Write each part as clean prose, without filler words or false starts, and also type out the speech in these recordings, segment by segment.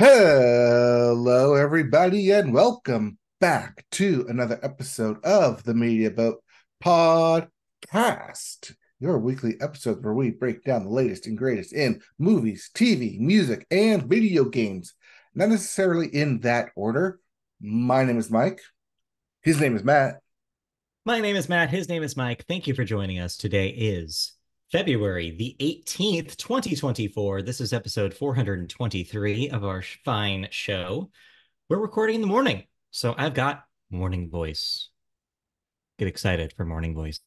Hello, everybody, and welcome back to another episode of the Media Boat Podcast, your weekly episode where we break down the latest and greatest in movies, TV, music, and video games. Not necessarily in that order. My name is Mike. His name is Matt. My name is Matt. His name is Mike. Thank you for joining us. Today is February the 18th, 2024. This is episode 423 of our fine show. We're recording in the morning, so I've got morning voice. Get excited for morning voice.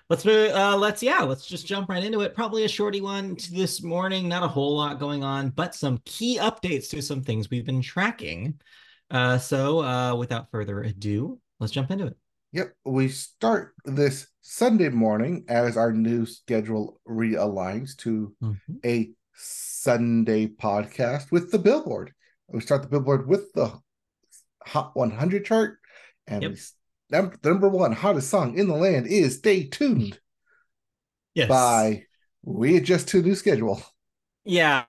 Let's just jump right into it. Probably a shorty one this morning, not a whole lot going on, but some key updates to some things we've been tracking. Without further ado, let's jump into it. Yep, we start this Sunday morning as our new schedule realigns to Mhm. a Sunday podcast with the Billboard. We start the Billboard with the Hot 100 chart, and Yep. the number one hottest song in the land is "Stay Tuned" Yes. by We Adjust to New Schedule. Yeah.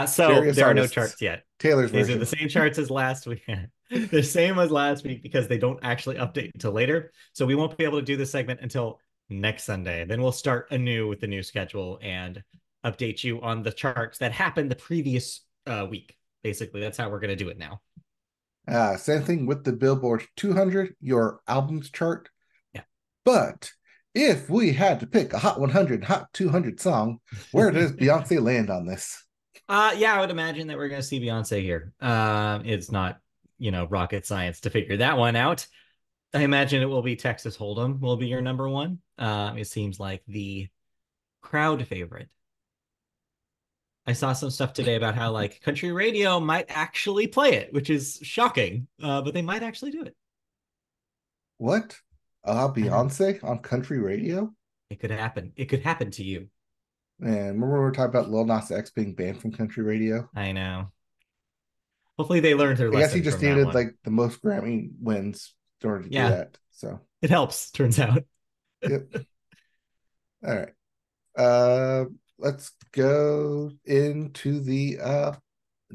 So Various there are no artists. charts yet. Taylor's These are version. the same charts as last week. The same as last week because they don't actually update until later. So we won't be able to do this segment until next Sunday. Then we'll start anew with the new schedule and update you on the charts that happened the previous week. Basically, that's how we're going to do it now. Same thing with the Billboard 200, your albums chart. Yeah. But if we had to pick a Hot 100, Hot 200 song, where does Beyonce land on this? Yeah, I would imagine that we're going to see Beyonce here. It's not, rocket science to figure that one out. I imagine it will be Texas Hold'em will be your number one. It seems like the crowd favorite. I saw some stuff today about how like country radio might actually play it, which is shocking, but they might actually do it. What? I don't know. Beyonce on country radio? It could happen. It could happen to you. And remember we were talking about Lil Nas X being banned from country radio? I know. Hopefully they learned their I guess he lesson just from that needed one. like the most Grammy wins in order to do Yeah, that. So, it helps, turns out. yep. All right. Uh, let's go into the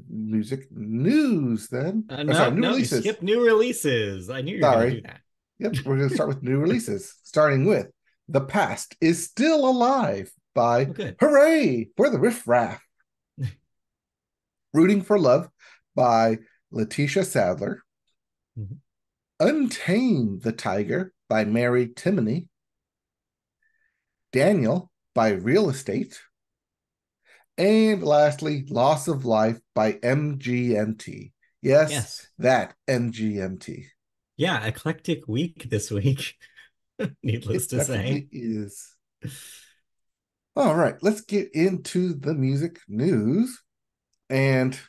music news then. Oh, sorry, No, new no, you releases. skipped new releases. I knew you were going to do Sorry. that. Yep, we're going to start with new releases, starting with "The Past Is Still Alive" by Oh, good. Hooray for the Riff Raff. "Rooting for Love" by Letitia Sadler. Mhm. "Untamed the Tiger" by Mary Timony. "Daniel" by Real Estate. And lastly, "Loss of Life" by MGMT. Yes, Yes. that MGMT. Yeah, eclectic week this week, needless It to say. definitely is. All right, let's get into the music news and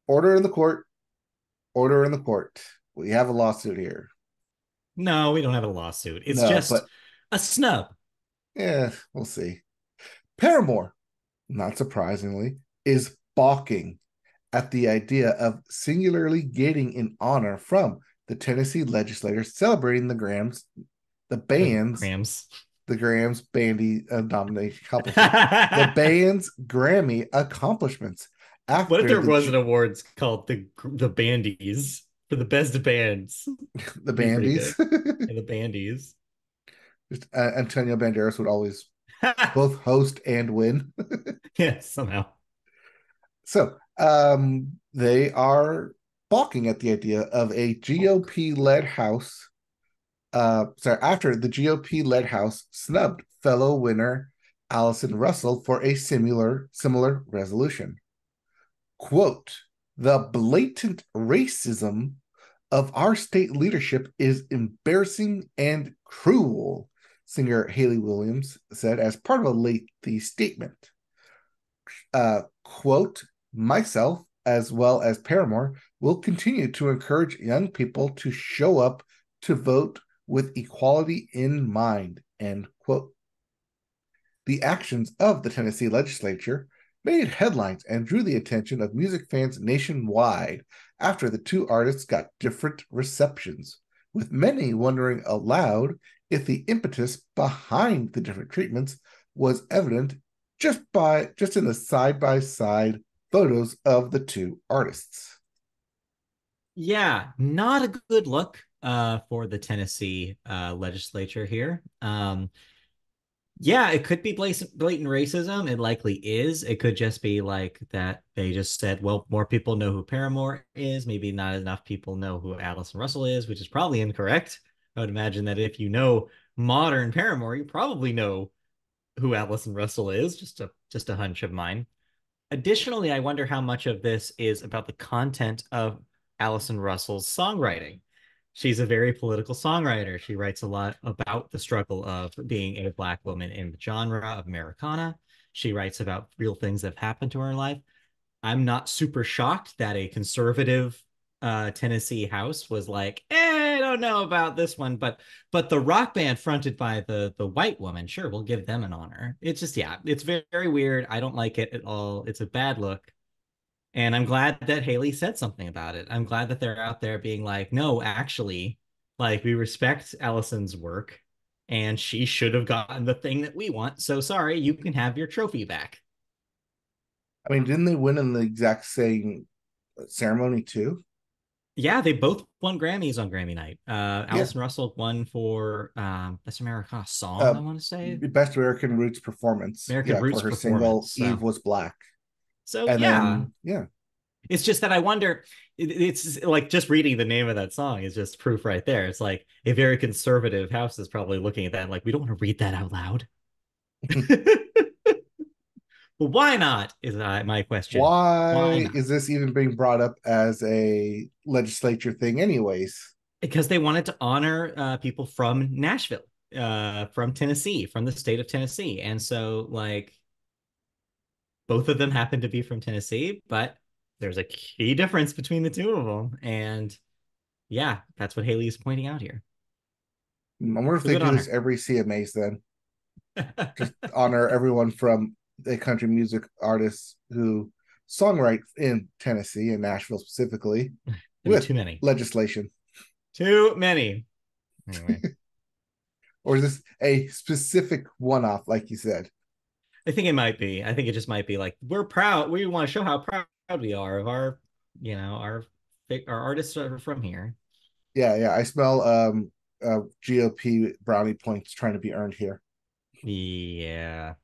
order in the court. Order in the court. We have a lawsuit here. No, we don't have a lawsuit. It's No, just but a snub. yeah, we'll see. Paramore, not surprisingly, is balking at the idea of singularly getting an honor from the Tennessee legislature celebrating the The band's, Grams. the Graham's bandy nomination accomplishments, the band's Grammy accomplishments What if after there was an awards called the Bandies for the best bands? the Be pretty good. bandies. And the Bandies. Just, Antonio Banderas would always both host and win. Yeah, somehow. So they are balking at the idea of a GOP led house. After the GOP led house snubbed fellow winner Allison Russell for a similar resolution. Quote, "The blatant racism of our state leadership is embarrassing and cruel," singer Haley Williams said as part of a lengthy statement. Quote, "Myself, as well as Paramore, will continue to encourage young people to show up to vote with equality in mind," end quote. The actions of the Tennessee legislature made headlines and drew the attention of music fans nationwide after the two artists got different receptions, with many wondering aloud if the impetus behind the different treatments was evident just in the side by side photos of the two artists. Yeah, not a good look for the Tennessee legislature here. Yeah, it could be blatant racism. It likely is. It could just be like that they just said, well, more people know who Paramore is. Maybe not enough people know who Allison Russell is, which is probably incorrect. I would imagine that if you know modern Paramore, you probably know who Allison Russell is. Just a hunch of mine. Additionally, I wonder how much of this is about the content of Allison Russell's songwriting. She's a very political songwriter. She writes a lot about the struggle of being a Black woman in the genre of Americana. She writes about real things that have happened to her life. I'm not super shocked that a conservative Tennessee house was like, I don't know about this one, but the rock band fronted by the white woman, sure, we'll give them an honor. It's just yeah, it's very, very weird. I don't like it at all. It's a bad look. And I'm glad that Haley said something about it. I'm glad that they're out there being like, no, actually, like we respect Allison's work and she should have gotten the thing that we want. So sorry, you can have your trophy back. I mean, didn't they win in the exact same ceremony too? Yeah, they both won Grammys on Grammy night. Yeah. Allison Russell won for Best Americana Song, Uh, I want to say. Best American Roots Performance. American Yeah, Roots for her single performance. "Eve Was Black," So and yeah, then yeah, it's just that I wonder. It's like just reading the name of that song is just proof right there. It's like a very conservative house is probably looking at that and like, we don't want to read that out loud. Well, why not? Is my question. Why why not? is this even being brought up as a legislature thing, anyways? Because they wanted to honor people from Nashville, from Tennessee, from the state of Tennessee, and so like both of them happen to be from Tennessee, but there's a key difference between the two of them, and yeah, that's what Haley is pointing out here. I wonder if So they good do on this her. every CMAs then. Just honor everyone from the country music artists who songwrite in Tennessee and Nashville specifically There'd be with too many. legislation. Too many. Anyway, Or is this a specific one-off, like you said? I think it might be. I think it just might be like we're proud. We want to show how proud we are of our, our artists are from here. Yeah, yeah. I smell GOP brownie points trying to be earned here. Yeah.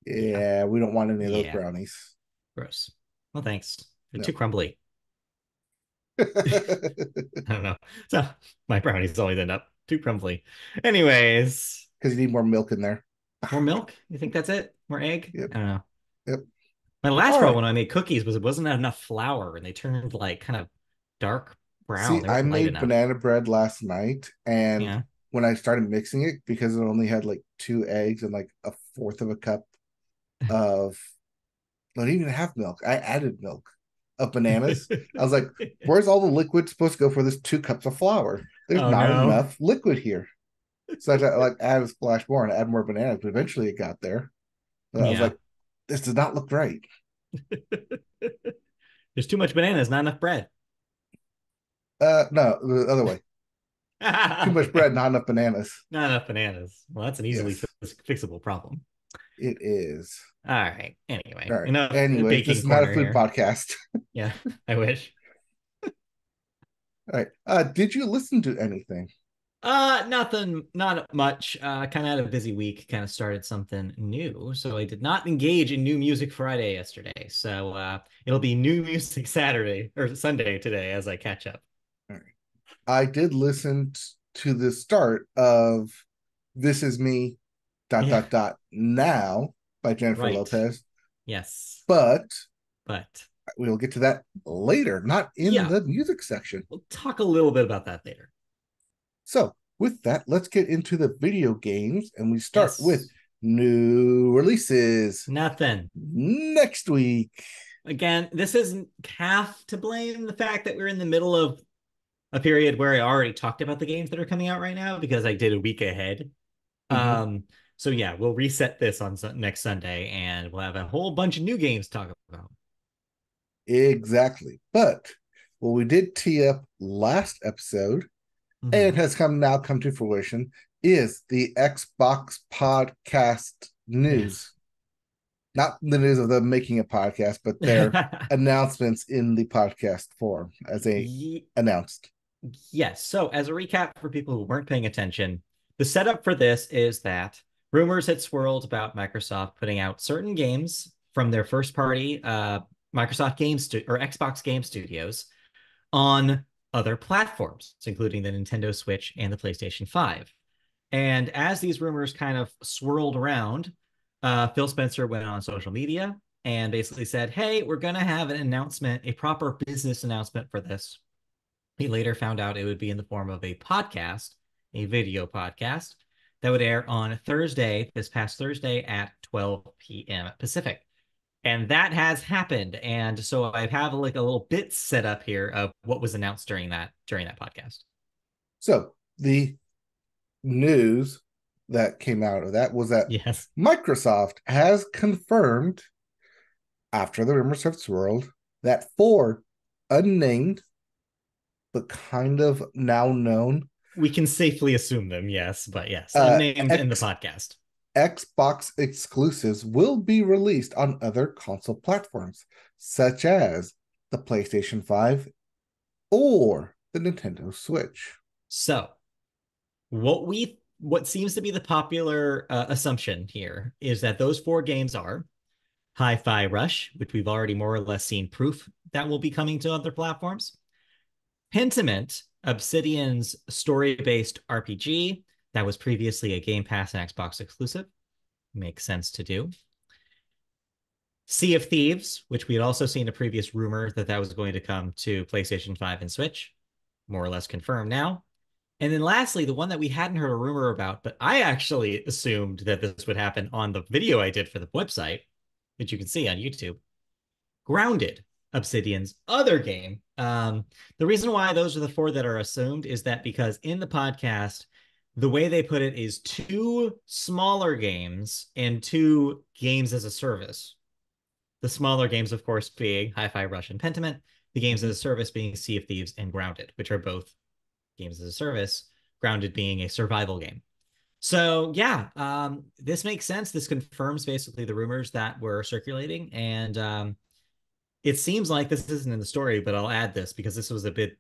Yeah. Yeah, we don't want any of those Yeah. brownies. Gross. Well, thanks. They're No. too crumbly. Because I don't know. So my brownies always end up too crumbly. Anyways, you need more milk in there. more milk? You think that's it? More egg? Yep. I don't know. Yep. My last All problem right. when I made cookies was it wasn't enough flour and they turned like kind of dark brown. See, They I weren't light made enough. banana bread last night, and Yeah. when I started mixing it, because it only had like two eggs and like a fourth of a cup of, not even half milk, I added milk of bananas. I was like, where's all the liquid supposed to go for this 2 cups of flour? There's Oh not no. enough liquid here. So I had to like add a splash more and add more bananas, but eventually it got there. But I was Yeah. like, this does not look right. There's too much bananas, not enough bread. No, the other way. Too much Okay. bread, not enough bananas. Not enough bananas. Well, that's an easily Yes, fixable problem. it is. All right. All Anyway, right. enough Anyways, this baking is not a corner food here. podcast. Yeah, I wish. All right. Did you listen to anything? Nothing, not much. Kind of had a busy week, kind of started something new. So I did not engage in New Music Friday yesterday. So it'll be New Music Saturday or Sunday today as I catch up. All right. I did listen to the start of "This Is Me." Dot Yeah, dot dot now by Jennifer right. Lopez, Yes. but But we will get to that later, not in yeah, the music section. we'll talk a little bit about that later. So, with that, let's get into the video games, and we start with Yes. new releases Nothing. next week. Again, this isn't half to blame the fact that we're in the middle of a period where I already talked about the games that are coming out right now because I did a week ahead. Mhm. Um, so yeah, we'll reset this on next Sunday and we'll have a whole bunch of new games to talk about. Exactly. But what we did tee up last episode and Mhm. has come to fruition is the Xbox podcast Yes. news. Not the news of them making a podcast, but their announcements in the podcast form as they announced. Yes. So, as a recap for people who weren't paying attention, the setup for this is that rumors had swirled about Microsoft putting out certain games from their first party Microsoft Games or Xbox Game Studios on other platforms, including the Nintendo Switch and the PlayStation 5. And as these rumors kind of swirled around, Phil Spencer went on social media and basically said, hey, we're going to have an announcement, a proper business announcement for this. He later found out it would be in the form of a podcast, a video podcast that would air on Thursday, this past Thursday at 12 p.m. Pacific. And that has happened. And so I have like a little bit set up here of what was announced during that podcast. So the news that came out of that was that Yes. Microsoft has confirmed, after the rumors have swirled, that four unnamed but kind of now known We can safely assume them, yes, but yes, unnamed in the podcast. Xbox exclusives will be released on other console platforms, such as the PlayStation 5 or the Nintendo Switch. So, what seems to be the popular assumption here is that those four games are Hi-Fi Rush, which we've already more or less seen proof that will be coming to other platforms. Pentiment, Obsidian's story-based RPG that was previously a Game Pass and Xbox exclusive. Makes sense to do. Sea of Thieves, which we had also seen a previous rumor that was going to come to PlayStation 5 and Switch. More or less confirmed now. And then lastly, the one that we hadn't heard a rumor about, but I actually assumed that this would happen on the video I did for the website, which you can see on YouTube. Grounded, Obsidian's other game. The reason why those are the four that are assumed is that because in the podcast, the way they put it is two smaller games and two games as a service. The smaller games, of course, being Hi-Fi Rush and Pentiment, the games as a service being Sea of Thieves and Grounded, which are both games as a service, Grounded being a survival game. So yeah, this makes sense. This confirms basically the rumors that were circulating, and it seems like this isn't in the story, but I'll add this because this was a big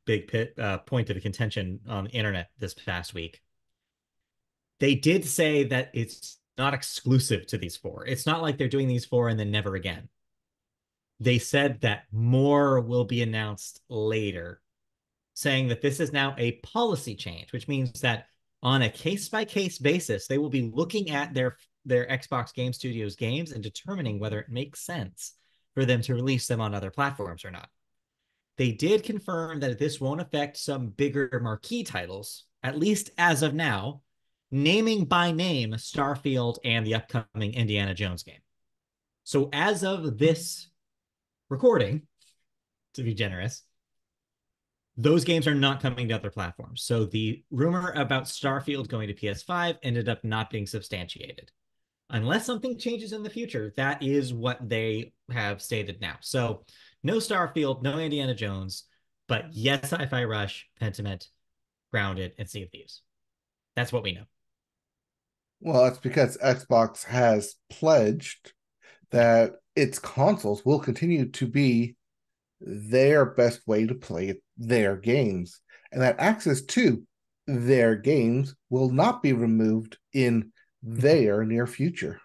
point of contention on the internet this past week. They did say that it's not exclusive to these four. It's not like they're doing these four and then never again. They said that more will be announced later, saying that this is now a policy change, which means that on a case-by-case basis, they will be looking at their Xbox Game Studios games and determining whether it makes sense for them to release them on other platforms or not. They did confirm that this won't affect some bigger marquee titles, at least as of now, naming by name Starfield and the upcoming Indiana Jones game. So as of this recording, to be generous, those games are not coming to other platforms. So the rumor about Starfield going to PS5 ended up not being substantiated. Unless something changes in the future, that is what they have stated now. So no Starfield, no Indiana Jones, but yes, Hi-Fi Rush, Pentiment, Grounded, and Sea of Thieves. That's what we know. Well, that's because Xbox has pledged that its consoles will continue to be their best way to play their games, and that access to their games will not be removed in their near future.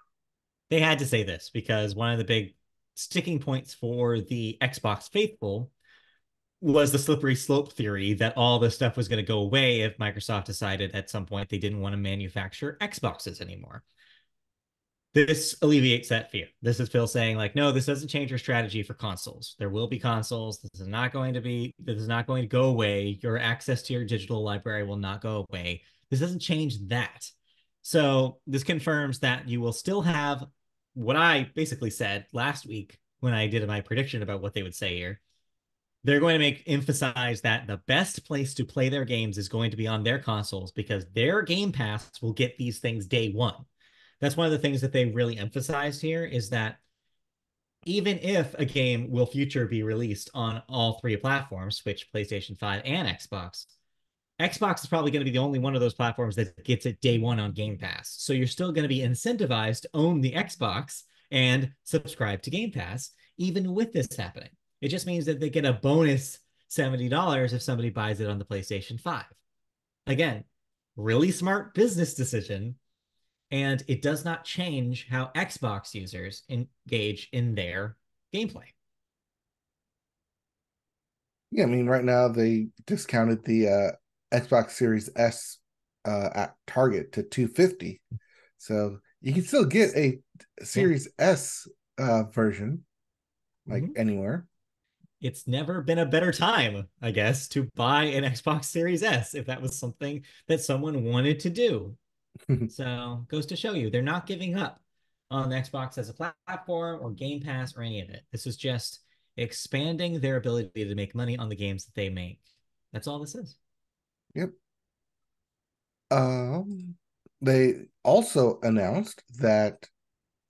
They had to say this because one of the big sticking points for the Xbox faithful was the slippery slope theory that all this stuff was going to go away if Microsoft decided at some point they didn't want to manufacture Xboxes anymore. This alleviates that fear. This is Phil saying, like, no, this doesn't change your strategy for consoles. There will be consoles. This is not going to go away. Your access to your digital library will not go away. This doesn't change that. So this confirms that you will still have what I basically said last week when I did my prediction about what they would say here. They're going to emphasize that the best place to play their games is going to be on their consoles because their Game Pass will get these things day one. That's one of the things that they really emphasized here is that even if a game will future be released on all three platforms, Switch, PlayStation 5, and Xbox, Xbox is probably going to be the only one of those platforms that gets it day one on Game Pass. So you're still going to be incentivized to own the Xbox and subscribe to Game Pass, even with this happening. It just means that they get a bonus $70 if somebody buys it on the PlayStation 5. Again, really smart business decision, and it does not change how Xbox users engage in their gameplay. Yeah, I mean, right now they discounted the Xbox Series S at Target to 250, so you can still get a Yeah. Series S version like Mm-hmm. anywhere. It's never been a better time, I guess, to buy an Xbox Series S if that was something that someone wanted to do. So goes to show you they're not giving up on the Xbox as a platform or Game Pass or any of it. This is just expanding their ability to make money on the games that they make. That's all this is. Yep. Um, they also announced that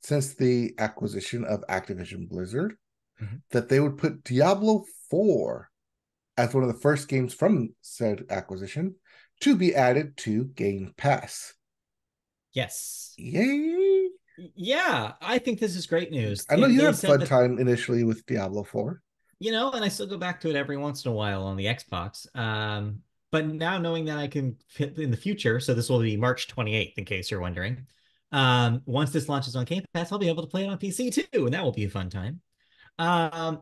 since the acquisition of Activision Blizzard, Mhm. that they would put Diablo 4 as one of the first games from said acquisition to be added to Game Pass. Yes. Yay! Yeah, I think this is great news. I know And you they had said fun that, time initially with Diablo 4. and I still go back to it every once in a while on the Xbox. But now knowing that I can fit in the future, so this will be March 28th, in case you're wondering. Once this launches on Game Pass, I'll be able to play it on PC too, and that will be a fun time.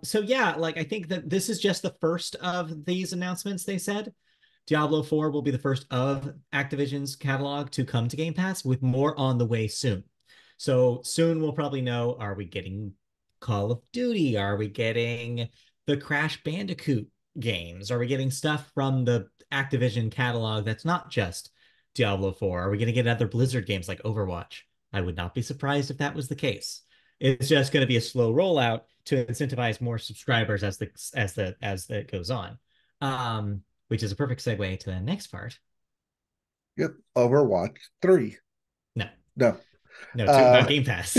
So yeah, like I think that this is just the first of these announcements, they said. Diablo 4 will be the first of Activision's catalog to come to Game Pass, with more on the way soon. So soon we'll probably know, are we getting Call of Duty? Are we getting the Crash Bandicoot games? Are we getting stuff from the Activision catalog that's not just Diablo 4? Are we going to get other Blizzard games like Overwatch? I would not be surprised if that was the case. It's just going to be a slow rollout to incentivize more subscribers as it goes on. Which is a perfect segue to the next part. Yep, Overwatch 3. No, No. no, about Uh, Game Pass.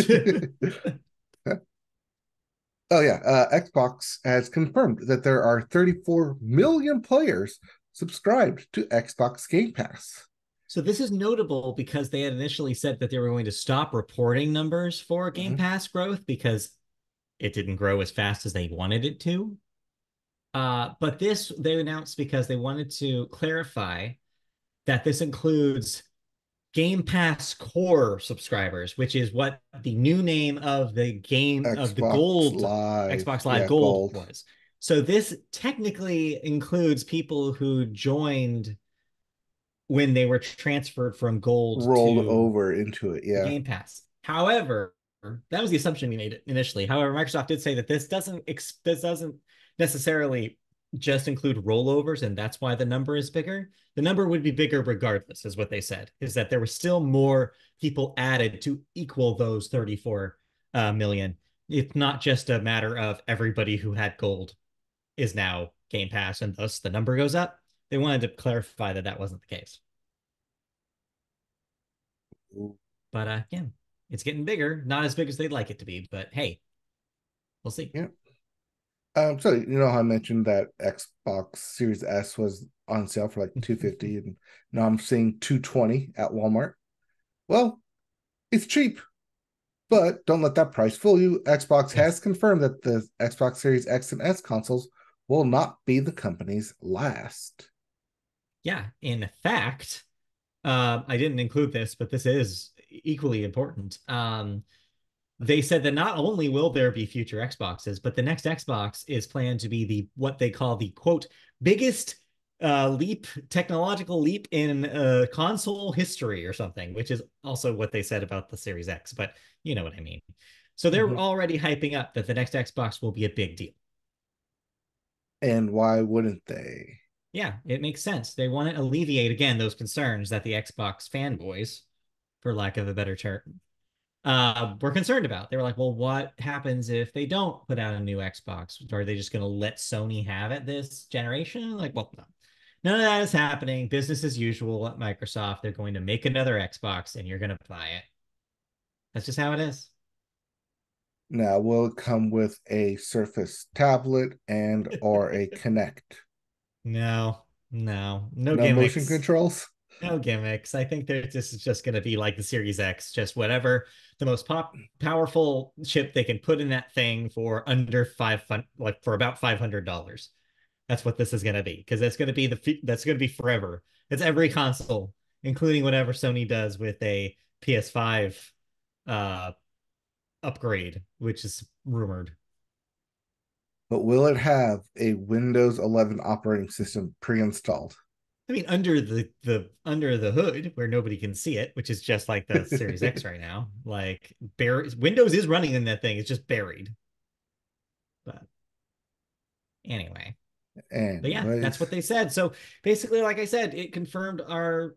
oh, yeah. Xbox has confirmed that there are 34 million players subscribed to Xbox Game Pass. So this is notable because they had initially said that they were going to stop reporting numbers for Game Mhm. Pass growth because it didn't grow as fast as they wanted it to. But this they announced because they wanted to clarify that this includes Game Pass Core subscribers, which is what the new name of the Xbox Gold Live. Xbox Live Yeah, Gold gold. was. So this technically includes people who joined when they were transferred from Gold Rolled to over into it. Yeah. Game Pass. However, that was the assumption we made initially. However, Microsoft did say that this doesn't necessarily just include rollovers, and that's why the number is bigger. The number would be bigger regardless, is what they said. Is that there were still more people added to equal those 34 million. It's not just a matter of everybody who had gold is now Game Pass, and thus the number goes up. They wanted to clarify that that wasn't the case. But yeah, it's getting bigger. Not as big as they'd like it to be, but hey, we'll see. Yeah. So you know how I mentioned that Xbox Series S was on sale for like 250, and now I'm seeing 220 at Walmart. Well, it's cheap, but don't let that price fool you. Xbox has Yes. confirmed that the Xbox Series X and S consoles will not be the company's last. Yeah. In fact, I didn't include this, but this is equally important. They said that not only will there be future Xboxes, but the next Xbox is planned to be the what they call the quote biggest technological leap in console history or something, which is also what they said about the Series X, but you know what I mean. So they're Mhm. already hyping up that the next Xbox will be a big deal. And why wouldn't they? Yeah, it makes sense. They want to alleviate again those concerns that the Xbox fanboys, for lack of a better term, were concerned about. They were like, well, what happens if they don't put out a new Xbox? Are they just going to let Sony have it this generation? Like, well, no. None of that is happening. Business as usual at Microsoft. They're going to make another Xbox and you're going to buy it. That's just how it is. Now, will it come with a Surface tablet and or a Kinect? No, no, no No motion gimmicks. controls? No gimmicks. I think this is just going to be like the Series X, just whatever the most powerful chip they can put in that thing for under like for about $500. That's what this is going to be because that's going to be that's going to be forever. It's every console, including whatever Sony does with a PS5 uh upgrade, which is rumored. But will it have a Windows 11 operating system pre-installed? I mean, under the hood where nobody can see it, which is just like the Series X right now. Like, Windows is running in that thing. It's just buried. But anyway, but yeah, that's Anyways, what they said. So basically, like I said, it confirmed our,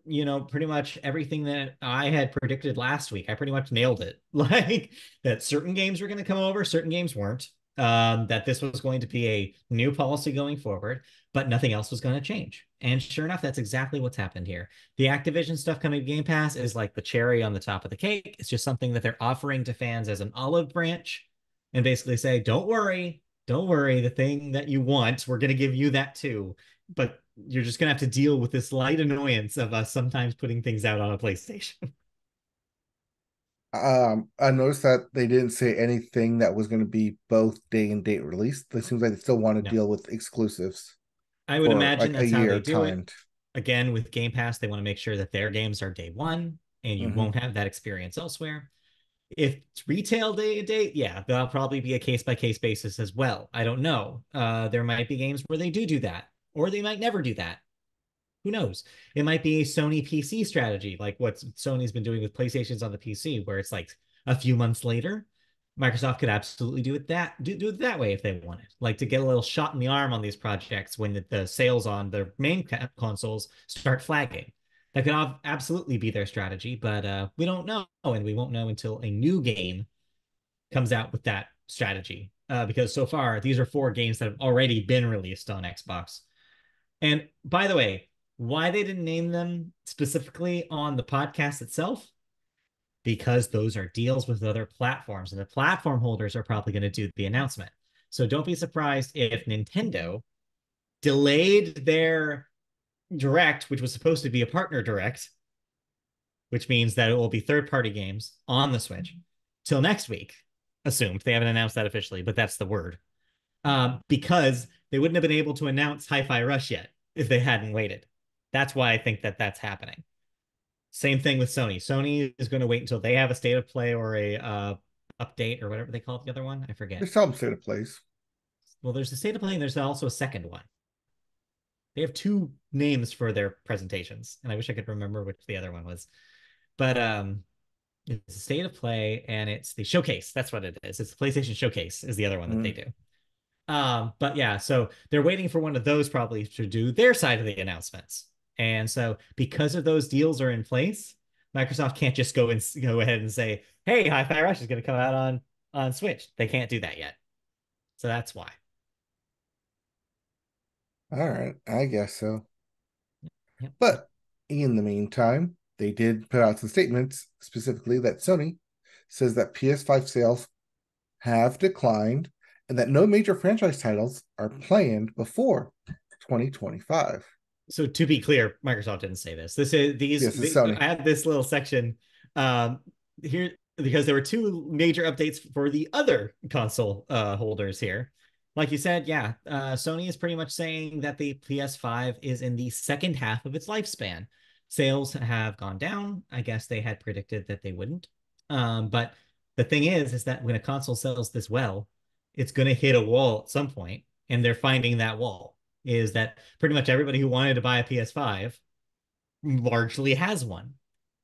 pretty much everything that I had predicted last week. I pretty much nailed it. Like that certain games were going to come over, certain games weren't. That this was going to be a new policy going forward, but nothing else was going to change. And sure enough, that's exactly what's happened here. The Activision stuff coming to Game Pass is like the cherry on the top of the cake. It's just something that they're offering to fans as an olive branch and basically say, don't worry, the thing that you want, we're going to give you that too. But you're just going to have to deal with this light annoyance of us sometimes putting things out on a PlayStation. I noticed that they didn't say anything that was going to be both day and date release. It seems like they still want to No, deal with exclusives I would for imagine like a that's how they year do it. timed. Again, with Game Pass, they want to make sure that their games are day one and you Hmm. won't have that experience elsewhere. If it's retail day to day, yeah, that'll probably be a case by case basis as well. I don't know. There might be games where they do that, or they might never do that. Who knows? It might be a Sony PC strategy, like what Sony's been doing with PlayStations on the PC, where it's like a few months later. Microsoft could absolutely do it that way if they wanted, like to get a little shot in the arm on these projects when the sales on their main consoles start flagging. That could absolutely be their strategy, but we don't know, and we won't know until a new game comes out with that strategy. Because so far, these are 4 games that have already been released on Xbox. And by the way, why they didn't name them specifically on the podcast itself? Because those are deals with other platforms, and the platform holders are probably going to do the announcement. So don't be surprised if Nintendo delayed their direct, which was supposed to be a partner direct, which means that it will be third-party games on the Switch till next week. Assumed they haven't announced that officially, but that's the word. Because they wouldn't have been able to announce Hi-Fi Rush yet if they hadn't waited. That's why I think that that's happening. Same thing with Sony. Sony is going to wait until they have a state of play or a update or whatever they call it, the other one. I forget. There's some state of plays. Well, there's the state of play and there's also a second one. They have 2 names for their presentations, and I wish I could remember which the other one was. But it's the state of play and it's the showcase. That's what it is. It's the PlayStation Showcase is the other one that they Mm. do. But yeah, so they're waiting for one of those probably to do their side of the announcements. And so because of those deals are in place, Microsoft can't just go ahead and say, "Hey, Hi-Fi Rush is going to come out on Switch." They can't do that yet. So that's why. All right, I guess so. Yep. But in the meantime, they did put out some statements specifically that Sony says that PS5 sales have declined and that no major franchise titles are planned before 2025. So to be clear, Microsoft didn't say this. This is Yes, it's Sony. I had this little section um, here because there were 2 major updates for the other console holders here. Like you said, yeah, Sony is pretty much saying that the PS5 is in the second half of its lifespan. Sales have gone down. I guess they had predicted that they wouldn't. But the thing is that when a console sells this well, it's going to hit a wall at some point, and they're finding that wall is that pretty much everybody who wanted to buy a PS5 largely has one.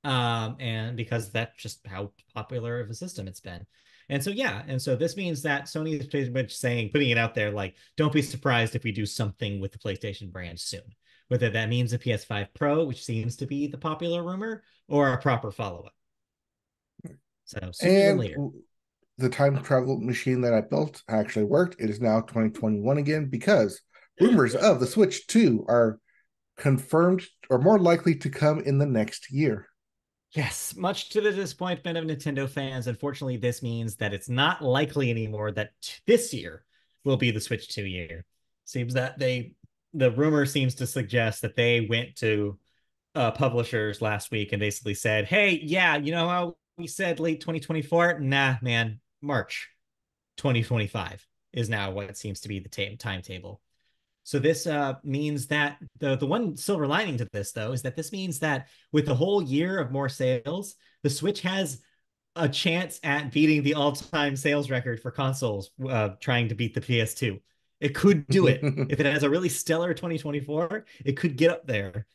And because that's just how popular of a system it's been. And so, yeah. And so this means that Sony is pretty much saying, putting it out there, like, don't be surprised if we do something with the PlayStation brand soon. Whether that means a PS5 Pro, which seems to be the popular rumor, or a proper follow up. So sooner than And later. the time travel machine that I built actually worked. It is now 2021 again because rumors of the Switch 2 are confirmed or more likely to come in the next year. Yes, much to the disappointment of Nintendo fans, unfortunately, this means that it's not likely anymore that this year will be the Switch 2 year. Seems that the rumor seems to suggest that they went to publishers last week and basically said, "Hey, yeah, you know how we said late 2024? Nah, man, March 2025 is now what seems to be the timetable." So this means that the one silver lining to this, though, is that this means that with the whole year of more sales, the Switch has a chance at beating the all-time sales record for consoles, trying to beat the PS2. It could do it. If it has a really stellar 2024, it could get up there.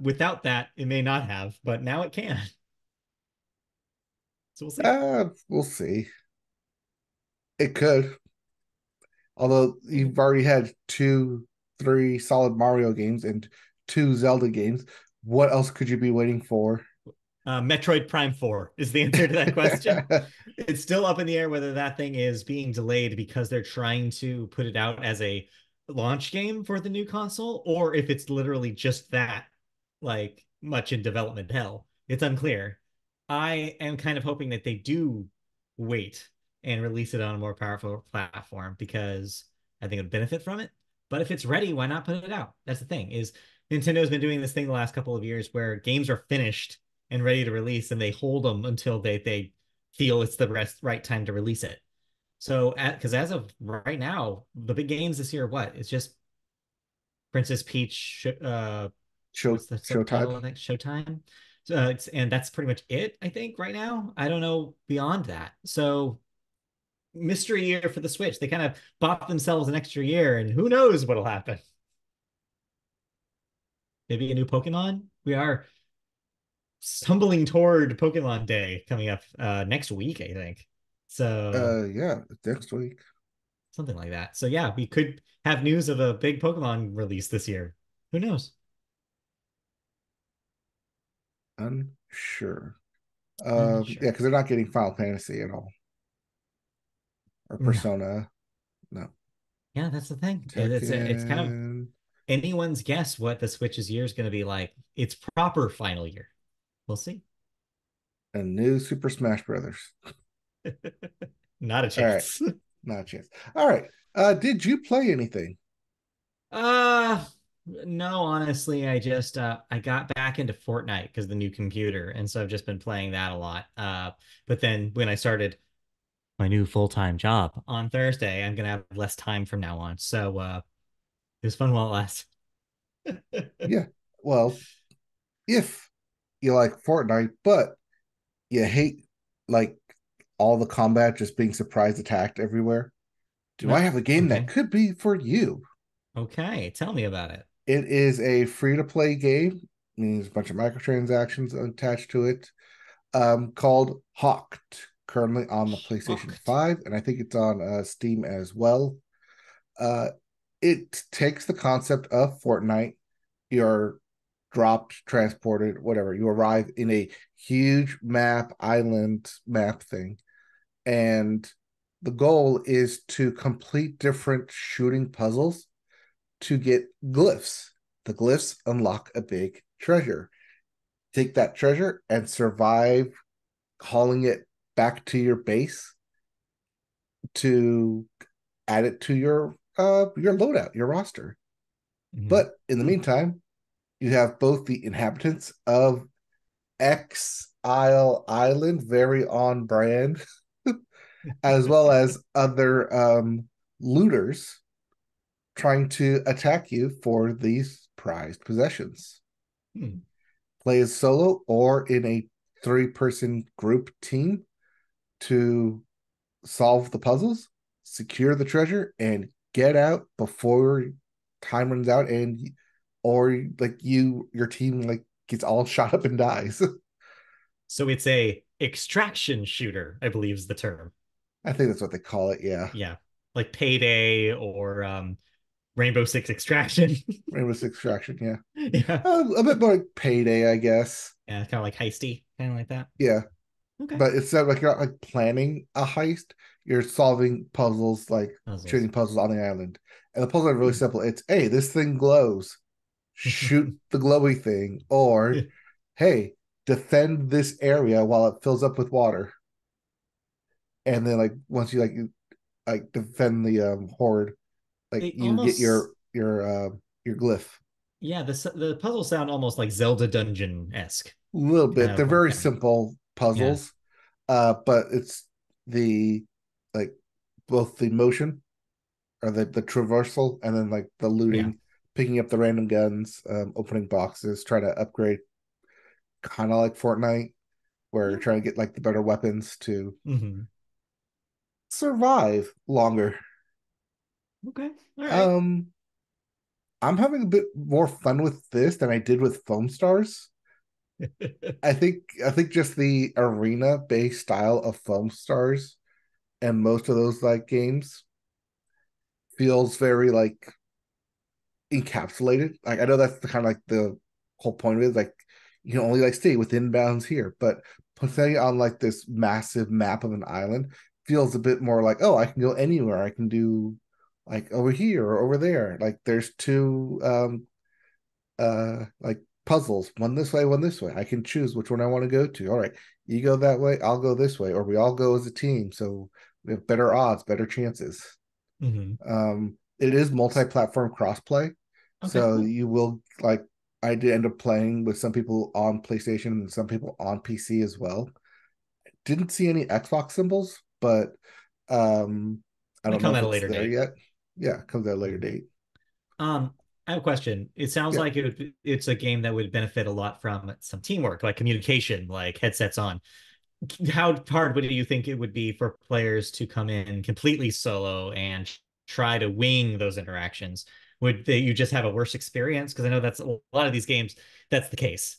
Without that, it may not have, but now it can. So we'll see. We'll see. It could. Although Maybe. you've already had two, three solid Mario games and two Zelda games, what else could you be waiting for? Metroid Prime 4 is the answer to that question. It's still up in the air whether that thing is being delayed because they're trying to put it out as a launch game for the new console, or if it's literally just that, like much in development hell. It's unclear. I am kind of hoping that they do wait and release it on a more powerful platform because I think it would benefit from it. But if it's ready, why not put it out? That's the thing, is Nintendo's been doing this thing the last couple of years where games are finished and ready to release, and they hold them until they feel it's the right time to release it. So, because as of right now, the big games this year are what? It's just Princess Peach. What's the Showtime. subtitle? I think Showtime. And that's pretty much it. I think right now. I don't know beyond that. So mystery year for the Switch. They kind of bought themselves an extra year, and who knows what'll happen. Maybe a new Pokemon. We are stumbling toward Pokemon Day coming up next week, I think. So Yeah, next week. something like that. So yeah, we could have news of a big Pokemon release this year. Who knows? Unsure. I'm not Yeah, sure. because they're not getting Final Fantasy at all. Or No. Persona. No. Yeah, that's the thing. It's kind of Tekken. anyone's guess what the Switch's year is going to be like. Its proper final year. We'll see. And new Super Smash Brothers. Not a All right. chance. Not a chance. All right. Did you play anything? Uh no, honestly, I got back into Fortnite because the new computer, and so I've just been playing that a lot. But then when I started my new full-time job on Thursday, I'm gonna have less time from now on. So it was fun while it lasted. Yeah. Well, if you like Fortnite, but you hate like all the combat just being surprise attacked everywhere, do I No, have a game that okay. could be for you? Okay, tell me about it. It is a free to play game, means a bunch of microtransactions attached to it, called Hawked, currently on the PlayStation Hooked. 5, and I think it's on Steam as well. Uh, it takes the concept of Fortnite. You're dropped, transported, whatever. You arrive in a huge island map thing, and the goal is to complete different shooting puzzles to get glyphs. The glyphs unlock a big treasure. Take that treasure and survive hauling it back to your base to add it to your loadout, your roster. Mhm. But in the Hmm. meantime, you have both the inhabitants of Exile Island, very on brand, as well as other looters trying to attack you for these prized possessions. Hmm. Play as solo or in a three-person group team to solve the puzzles, secure the treasure, and get out before time runs out, and or like your team like gets all shot up and dies. So it's a extraction shooter, I believe is the term. I think that's what they call it. Yeah, Yeah, like Payday or Rainbow Six Extraction. Rainbow Six Extraction. Yeah, Yeah, a bit more like Payday, I guess. yeah, kind of like heisty, kind of like that. Yeah, Okay. but instead of like you're not like planning a heist, you're solving puzzles like Puzzles. shooting puzzles on the island. And the puzzles are really Hmm. simple. It's hey, this thing glows. Shoot the glowy thing, or hey, defend this area while it fills up with water. And then like once you like defend the horde, like They you get almost your glyph. Yeah, the puzzles sound almost like Zelda dungeon-esque, A little kind bit. They're of very like simple yeah, puzzles, but it's the like both the motion or the traversal and then like the yeah. looting, picking up the random guns, opening boxes, trying to upgrade, kind of like Fortnite, where you're Yeah. trying to get like the better weapons to Hmm. survive longer. Okay. All right. Um, I'm having a bit more fun with this than I did with Foam Stars. I think just the arena based style of Foam Stars and most of those like games feels very like encapsulated. Like I know that's the kind of like the whole point of it, like you can only like stay within bounds here, but putting it on like this massive map of an island feels a bit more like, oh, I can go anywhere. I can do like over here or over there. Like there's two like puzzles, one this way, one this way. I can choose which one I want to go to. All right, you go that way, I'll go this way, or we all go as a team, so we have better odds, better chances. Hmm. It is multi-platform crossplay, Okay, so cool. you will like. I did end up playing with some people on PlayStation and some people on PC as well. Didn't see any Xbox symbols, but I Might don't know come if at a it's later there date. yet. Yeah, it comes at a later Yeah. date. I have a question. It sounds Yeah, like it's a game that would benefit a lot from some teamwork, like communication, like headsets on. How hard would you think it would be for players to come in completely solo and try to wing those interactions? You just have a worse experience? Because I know that's a lot of these games, that's the case.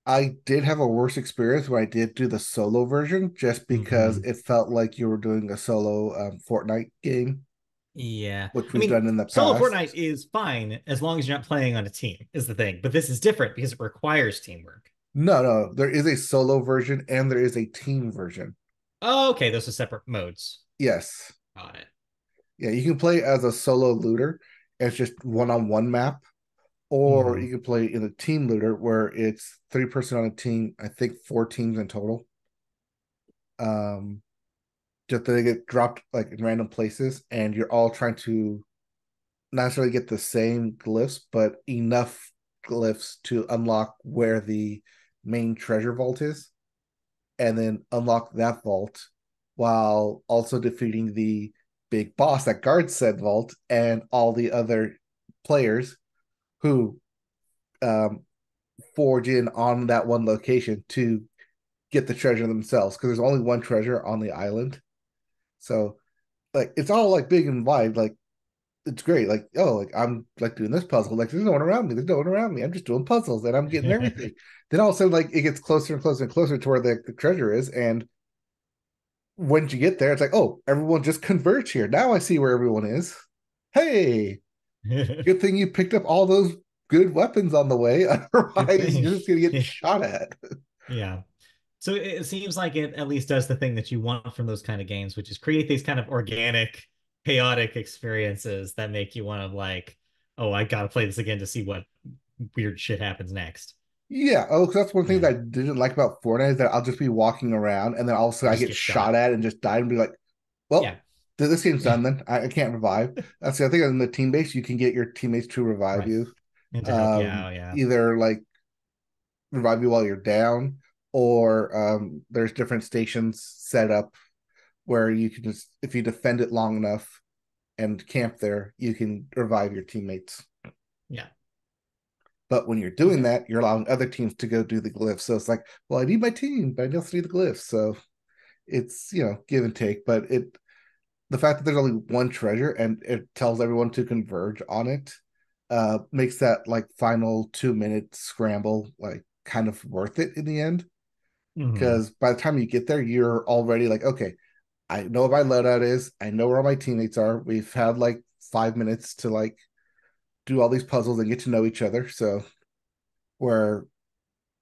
I did have a worse experience when I did do the solo version, just because Hmm. it felt like you were doing a solo Fortnite game, Yeah. which I we've mean, done in the solo Fortnite past. is fine as long as you're not playing on a team, is the thing. But this is different because it requires teamwork. No, no, there is a solo version and there is a team version. Oh, okay, those are separate modes. Yes. Got it. Yeah, you can play as a solo looter, and it's just one-on-one map, or Hmm. you can play in a team looter where it's three-person on a team. I think four teams in total. Um, just they get dropped like in random places, and you're all trying to not necessarily get the same glyphs, but enough glyphs to unlock where the main treasure vault is, and then unlock that vault while also defeating the big boss that guards said vault and all the other players who um, forge in on that one location to get the treasure themselves because there's only one treasure on the island. So like it's all like big and wide, like it's great. Like, oh, like I'm like doing this puzzle. Like, there's no one around me. There's no one around me. I'm just doing puzzles and I'm getting everything. Then all of a sudden, like it gets closer and closer and closer to where the treasure is. And once you get there, it's like, oh, everyone just converge here. Now I see where everyone is. Hey, good thing you picked up all those good weapons on the way. Good Otherwise, thing. you're just gonna get shot at. Yeah. So it seems like it at least does the thing that you want from those kind of games, which is create these kind of organic, chaotic experiences that make you want to like, oh, I gotta play this again to see what weird shit happens next. Yeah. Oh, 'cause that's one thing Yeah. that I didn't like about Fortnite is that I'll just be walking around and then also You I just get get shot shot. at and just die and be like, Yeah. well, this game's done then. I can't revive. That's the other thing in the team base, you can get your teammates to revive Right. you. And to help you out, yeah. Either like revive you while you're down, or there's different stations set up where you can just if you defend it long enough and camp there, you can revive your teammates. Yeah. But when you're doing Okay. that, you're allowing other teams to go do the glyphs. So it's like, well, I need my team, but I also need the glyphs. So it's give and take. But the fact that there's only one treasure and it tells everyone to converge on it makes that like final 2 minute scramble like kind of worth it in the end. Hmm. Because by the time you get there, you're already like, okay, I know what my loadout is. I know where all my teammates are. We've had like 5 minutes to like do all these puzzles and get to know each other. So we're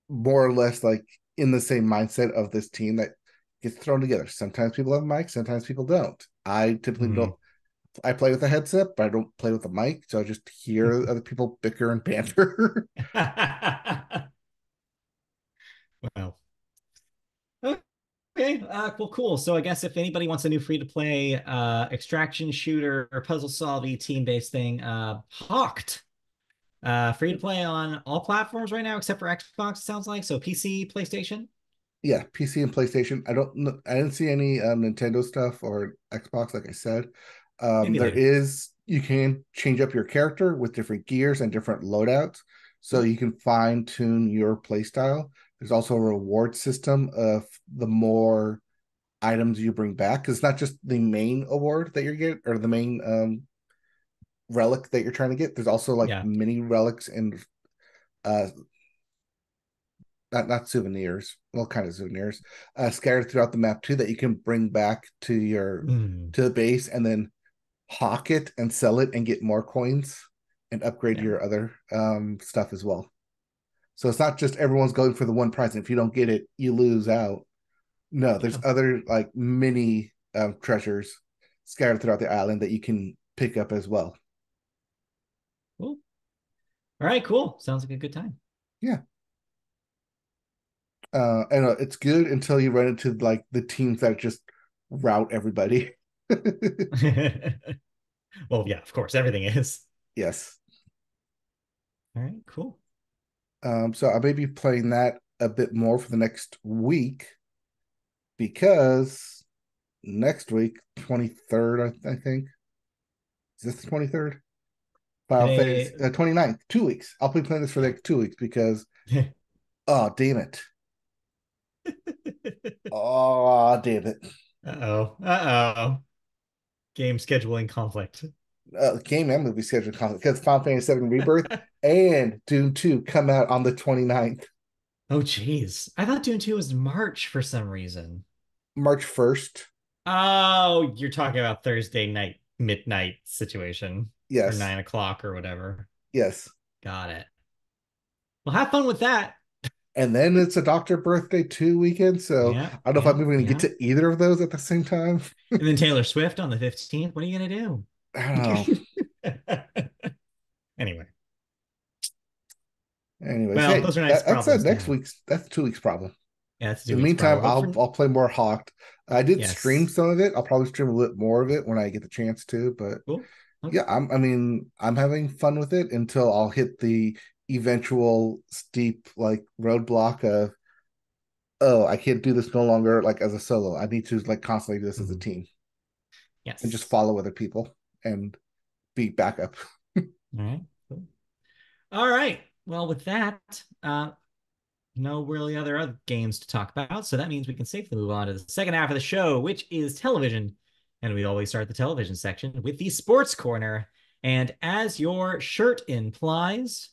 more or less like in the same mindset of this team that gets thrown together. Sometimes people have mics, sometimes people don't. I typically Hmm. don't. I play with a headset, but I don't play with a mic, so I just hear other people bicker and banter. Wow. Okay. Well, cool. So I guess if anybody wants a new free-to-play extraction shooter or puzzle solving team-based thing, Hawked Free to play on all platforms right now except for Xbox, it sounds like. So PC, PlayStation. Yeah, PC and PlayStation. I didn't see any Nintendo stuff or Xbox, like I said. Me neither. You can change up your character with different gears and different loadouts, so Cool. you can fine tune your playstyle. There's also a reward system of the more items you bring back, because it's not just the main award that you're getting or the main relic that you're trying to get. There's also like Yeah. mini relics and uh not souvenirs, well, kind of souvenirs, scattered throughout the map too, that you can bring back Mm. to the base and then hawk it and sell it and get more coins and upgrade Yeah. your other stuff as well. So it's not just everyone's going for the one prize, and if you don't get it, you lose out. No, there's Yeah. other like mini treasures scattered throughout the island that you can pick up as well. Cool. All right, cool. Sounds like a good time. Yeah. And it's good until you run into like the teams that just route everybody. Well, yeah, of course, everything is. Yes. All right, cool. So I may be playing that a bit more for the next week because next week, 23rd, I think. Is this the 23rd? Final Phase Today. 29th, 2 weeks. I'll be playing this for Yeah. like 2 weeks because, oh, damn it. Oh, damn it. Uh-oh. Uh-oh. Game scheduling conflict. Game and movie schedule conflict because Final Fantasy VII Rebirth and Dune 2 come out on the 29th, Oh, geez. I thought Dune 2 was March for some reason. March 1st. Oh, you're talking about Thursday night, midnight situation, or Yes. 9 o'clock or whatever. Yes. Got it. Well, have fun with that. And then it's a Doctor Birthday 2 weekend. So Yeah, I don't know if yeah, I'm even going to get yeah. to either of those at the same time. And then Taylor Swift on the 15th. What are you gonna I don't know. do? Anyway, Anyways, well, hey, those are nice that's problems to next have. week's, that's 2 weeks problem. Yeah, that's a In two the weeks meantime, problem. But for I'll play more Hawked. I did stream yes, some of it. I'll probably stream a little more of it when I get the chance to. But cool. Okay. yeah, I'm having fun with it until I'll hit the eventual steep like roadblock of, oh, I can't do this no longer like as a solo. I need to like constantly do this as a Mhm. team and just Yes. follow other people and be backup. All right. Cool. All right. Well, with that, no really other games to talk about. So that means we can safely move on to the second half of the show, which is television. And we always start the television section with the sports corner. And as your shirt implies,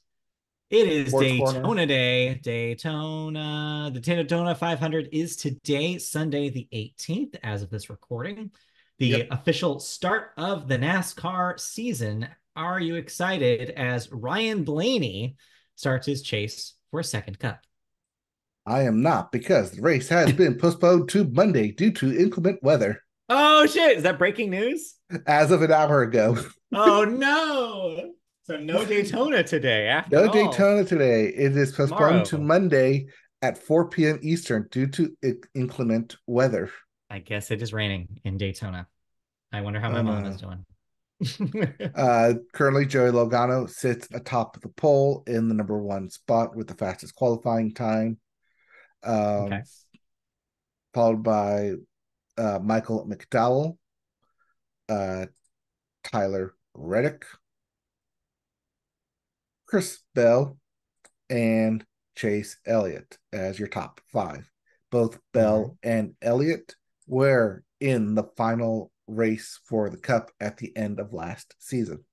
it is Sports corner. Daytona Day. The Daytona 500 is today, Sunday, the 18th, as of this recording, the Yep. official start of the NASCAR season. Are you excited as Ryan Blaney starts his chase for a second cup? I am not because the race has been postponed to Monday due to inclement weather Oh, shit. Is that breaking news? as of an hour ago. Oh, no. So no Daytona today after No all. Daytona today. It is postponed to Tomorrow. Monday at 4 p.m. Eastern due to inclement weather. I guess it is raining in Daytona. I wonder how my mom Uh, is doing. Currently, Joey Logano sits atop the pole in the number one spot with the fastest qualifying time, Okay. um, followed by Michael McDowell, uh, Tyler Reddick, Chris Bell, and Chase Elliott as your top five. Both All right. Bell and Elliott were in the final race for the Cup at the end of last season.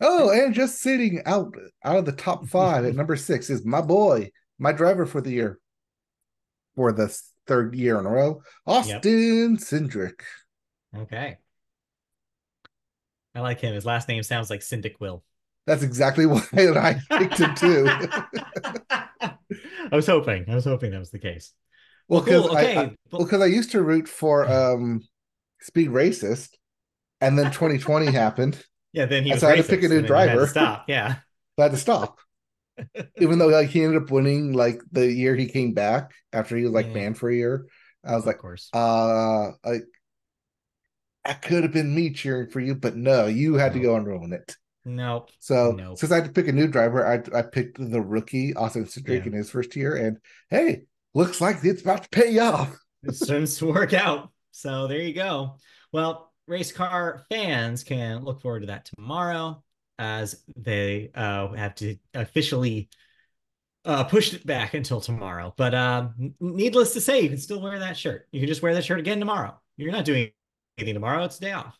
Oh, and just sitting out of the top five at number 6 is my boy, my driver for the year for the third year in a row, Yep. Austin Cindric. Okay. I like him. His last name sounds like Syndic Will. That's exactly why I picked him too. I was hoping. I was hoping that was the case. Well, Well, because cool. Okay. Well, I used to root for Speed Racist, and then 2020 happened, yeah, then he and was so I had to pick a racist, new and then you had to driver. So stop. Yeah. I had to stop. Even though like he ended up winning like the year he came back after he was like Yeah. banned for a year. I was Of like, course. I could have been me cheering for you, but no, you had to Nope. go and ruin it. Nope. So Nope. since I had to pick a new driver, I picked the rookie Austin Cindric Yeah. in his first year, and hey, looks like it's about to pay off. It seems to work out. So there you go. Well, race car fans can look forward to that tomorrow as they have to officially pushed it back until tomorrow. But needless to say, you can still wear that shirt. You can just wear that shirt again tomorrow. You're not doing anything tomorrow. It's a day off.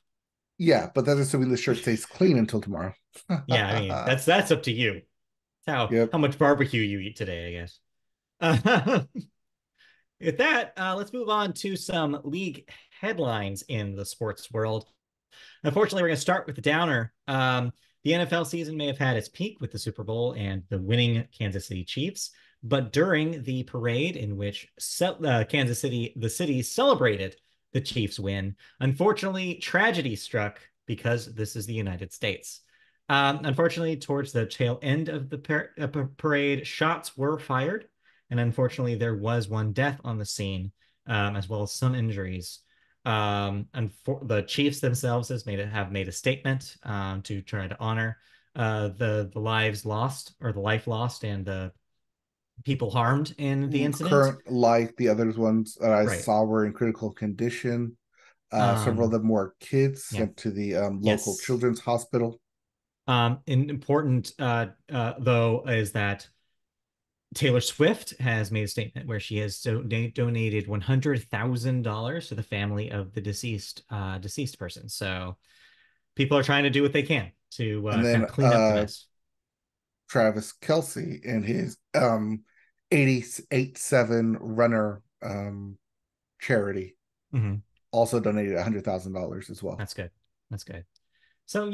Yeah, but that's assuming the shirt stays clean until tomorrow. Yeah, I mean that's up to you. It's Yep. how much barbecue you eat today, I guess. With that, let's move on to some league headlines in the sports world. Unfortunately, we're going to start with the downer. The NFL season may have had its peak with the Super Bowl and the winning Kansas City Chiefs, but during the parade in which Kansas City, the city, celebrated the Chiefs' win, unfortunately, tragedy struck because this is the United States. Unfortunately, towards the tail end of the parade, shots were fired, and unfortunately, there was one death on the scene, as well as some injuries. And for the Chiefs themselves have made a statement to try to honor the lives lost or the life lost and the people harmed in the incident. Current, like the other ones that I Right. saw, were in critical condition. Several of Um, them were kids yeah. sent to the local Yes. children's hospital. Important though is that Taylor Swift has made a statement where she has donated $100,000 to the family of the deceased person. So people are trying to do what they can to And kind then of clean up the mess. Travis Kelsey and his 88-7 runner charity Mm-hmm. also donated $100,000 as well. That's good. That's good. So,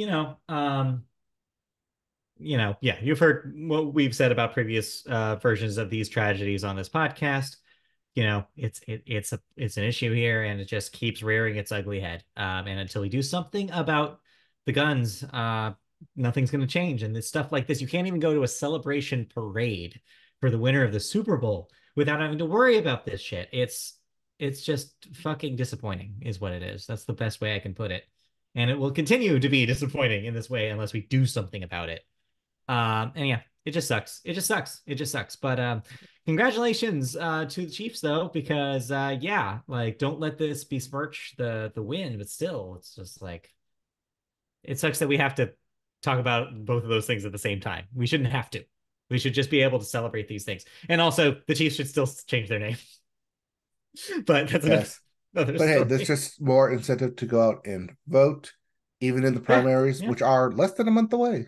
yeah, you've heard what we've said about previous versions of these tragedies on this podcast. It's an issue here, and it just keeps rearing its ugly head. And until we do something about the guns, nothing's going to change. And it's stuff like this, you can't even go to a celebration parade for the winner of the Super Bowl without having to worry about this shit. It's just fucking disappointing, is what it is. That's the best way I can put it. And it will continue to be disappointing in this way unless we do something about it. And yeah, it just sucks. It just sucks. It just sucks. But congratulations to the Chiefs though, because yeah, like don't let this besmirch the win, but still, it's just like it sucks that we have to talk about both of those things at the same time. We shouldn't have to. We should just be able to celebrate these things. And also, the Chiefs should still change their name. But that's Yes. another But hey, there's story. just more incentive to go out and vote, even in the Yeah, primaries, yeah. which are less than a month away.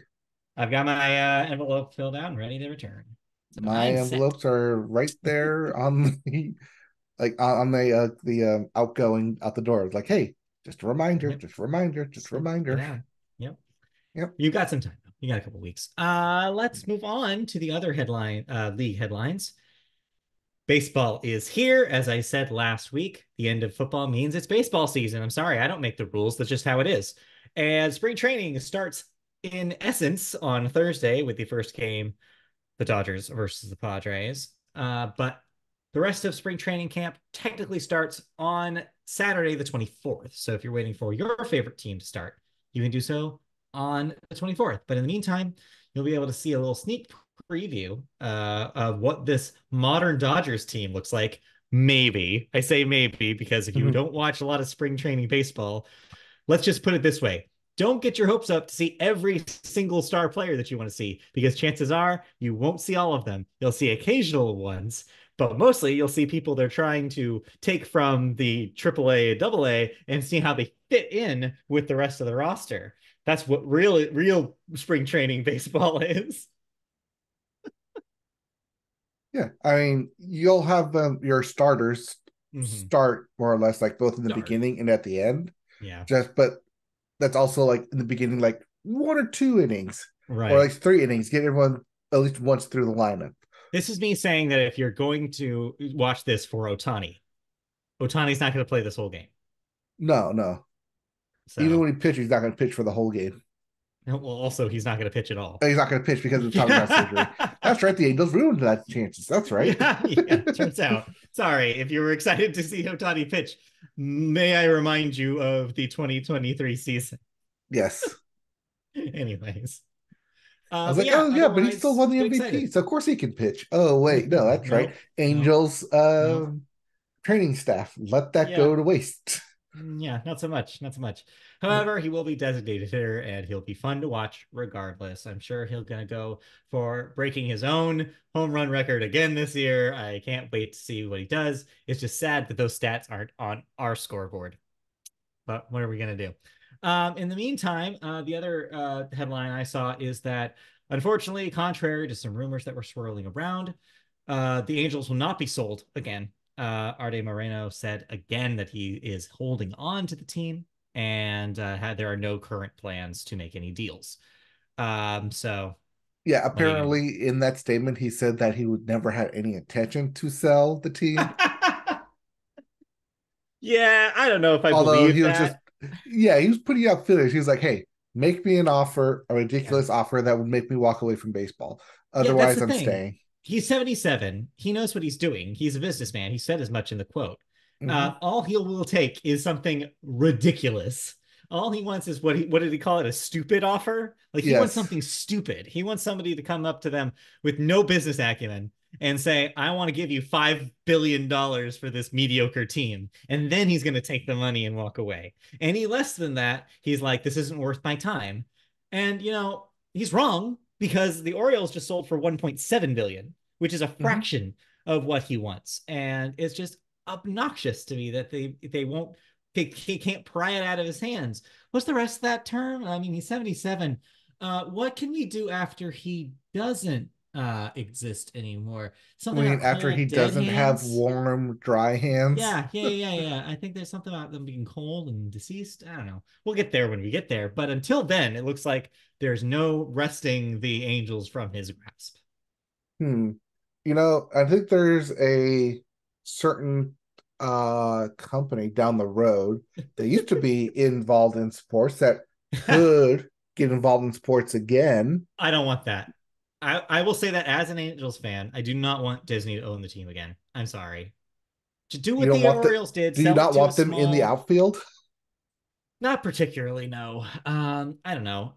I've got my envelope filled out and ready to return. So My I'm set. envelopes are right there on the on the outgoing out the door. It's like, hey, just a reminder, Yep. just a reminder, just a Get reminder. out. Yep. Yep. You got some time. You got a couple weeks. Let's move on to the other league headlines. Baseball is here. As I said last week, the end of football means it's baseball season. I'm sorry, I don't make the rules. That's just how it is. And spring training starts in essence on Thursday with the first game, the Dodgers versus the Padres. But the rest of spring training camp technically starts on Saturday, the 24th. So if you're waiting for your favorite team to start, you can do so on the 24th. But in the meantime, you'll be able to see a little sneak preview of what this modern Dodgers team looks like. Maybe. I say maybe because if you Mhm. don't watch a lot of spring training baseball, let's just put it this way. Don't get your hopes up to see every single star player that you want to see because chances are you won't see all of them. You'll see occasional ones, but mostly you'll see people they're trying to take from the AAA, AA, and see how they fit in with the rest of the roster. That's what real spring training baseball is. Yeah, I mean, you'll have your starters Mm-hmm. start more or less like both in the Start. beginning and at the end. Yeah. Just, but that's also like in the beginning, like 1 or 2 innings, or Right. like 3 innings, get everyone at least once through the lineup. This is me saying that if you're going to watch this for Otani's not going to play this whole game. No, no. Even So when he pitches, he's not going to pitch for the whole game. well, also he's not going to pitch at all. He's not going to pitch because of Tommy John surgery. Yeah, That's right. The Angels ruined that chances. That's right. yeah. Turns out. Sorry, if you were excited to see Otani pitch, may I remind you of the 2023 season? Yes. Anyways, I was but like, yeah, oh yeah, but he still otherwise, won the been MVP, excited. so of course he can pitch. Oh wait, no, that's right. Nope, nope, Angels nope. training staff let that Yeah, go to waste. yeah, not so much, not so much. Yeah. However, he will be designated hitter, and he'll be fun to watch regardless. I'm sure he'll gonna go for breaking his own home run record again this year. I can't wait to see what he does. It's just sad that those stats aren't on our scoreboard. But what are we going to do? In the meantime, the other headline I saw is that, unfortunately, contrary to some rumors that were swirling around, the Angels will not be sold again. Arte Moreno said again that he is holding on to the team, and there are no current plans to make any deals. So Yeah, what are you going to apparently in that statement he said that he would never had any intention to sell the team. do? Yeah, I don't know if I Although believe he was just that. yeah, he was putting out feelers. He was like, hey, make me an offer, a Yeah. ridiculous offer that would make me walk away from baseball. Yeah, that's the Otherwise I'm thing. staying. He's 77. He knows what he's doing. He's a businessman. He said as much in the quote. Hmm. All he will take is something ridiculous. All he wants is what did he call it? A stupid offer? Like he wants Yes. something stupid. He wants somebody to come up to them with no business acumen and say, I want to give you $5 billion for this mediocre team. And then he's going to take the money and walk away. Any less than that, he's like, this isn't worth my time. And he's wrong because the Orioles just sold for 1.7 billion, which is a Hmm. fraction of what he wants. And it's just obnoxious to me that they won't he can't pry it out of his hands. What's the rest of that term? I mean, he's 77. What can we do after he doesn't exist anymore? I Something mean, about after he cold dead doesn't have hands. warm, dry hands. Yeah. I think there's something about them being cold and deceased. I don't know. We'll get there when we get there. But until then, it looks like there's no wresting the Angels from his grasp. Hmm. I think there's a certain company down the road that used to be involved in sports that could get involved in sports again. I don't want that. I will say that as an Angels fan, I do not want Disney to own the team again. I'm sorry. To do You what don't the want the Orioles did, Do you sell it not to a want them in the small, outfield? not particularly, no. I don't know.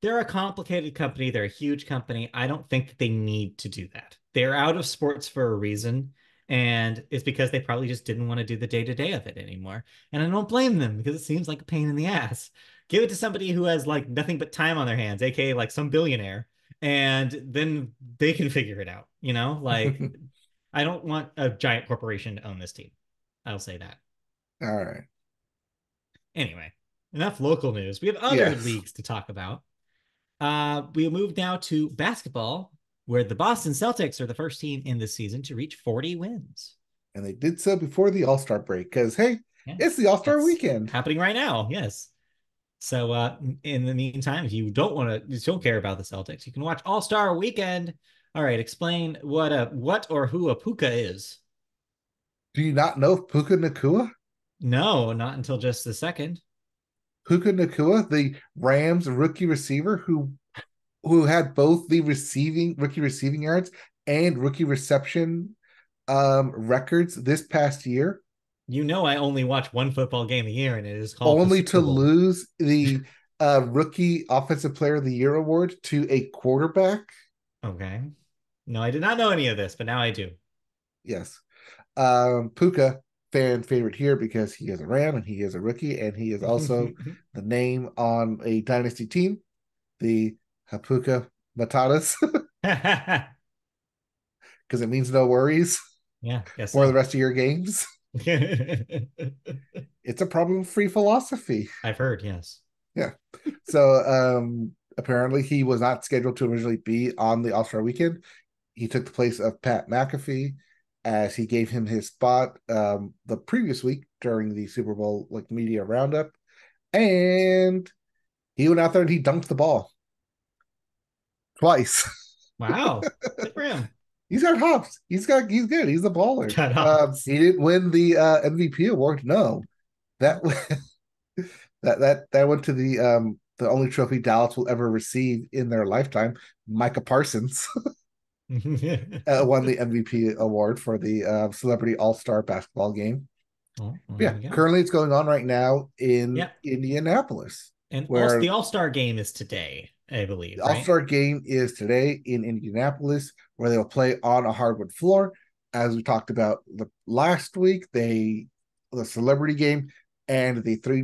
They're a complicated company. They're a huge company. I don't think that they need to do that. They're out of sports for a reason. And it's because they probably just didn't want to do the day to day of it anymore. And I don't blame them because it seems like a pain in the ass. Give it to somebody who has like nothing but time on their hands, aka like some billionaire, and then they can figure it out. Like I don't want a giant corporation to own this team. I'll say that. All right. Anyway, enough local news. We have other Yes. leagues to talk about. We move now to basketball, where the Boston Celtics are the first team in this season to reach 40 wins. And they did so before the All-Star break because hey, Yeah, it's the All-Star it's weekend. happening right now. Yes. So in the meantime, if you don't care about the Celtics, you can watch All Star Weekend. All right, explain what or who a puka is. Do you not know Puka Nakua? No, not until just the second. Puka Nakua, the Rams rookie receiver who had both the rookie receiving yards and rookie reception records this past year, I only watch one football game a year, and it is called the only to Super Bowl. lose the rookie offensive player of the year award to a quarterback. Okay. No, I did not know any of this, but now I do. Yes. Puka, fan favorite here because he is a Ram and he is a rookie, and he is also the name on a dynasty team, the Hapuka Matatas, Yeah, because it means no worries guess for the so. rest of your games. It's a problem free philosophy. I've heard, yes. Yeah. So apparently he was not scheduled to originally be on the All-Star weekend. He took the place of Pat McAfee as he gave him his spot the previous week during the Super Bowl like media roundup. And he went out there and he dunked the ball twice. Wow. Good for him. He's got hops. He's good. He's a baller. Cut off. He didn't win the MVP award. No, that that went to the only trophy Dallas will ever receive in their lifetime. Micah Parsons won the MVP award for the Celebrity All Star Basketball game. Well, there Yeah, you go. currently it's going on right now in Yeah. Indianapolis. And also where the All-Star game is today, I the believe, All right? Star game is today in Indianapolis, where they'll play on a hardwood floor. As we talked about the last week, the celebrity game and the three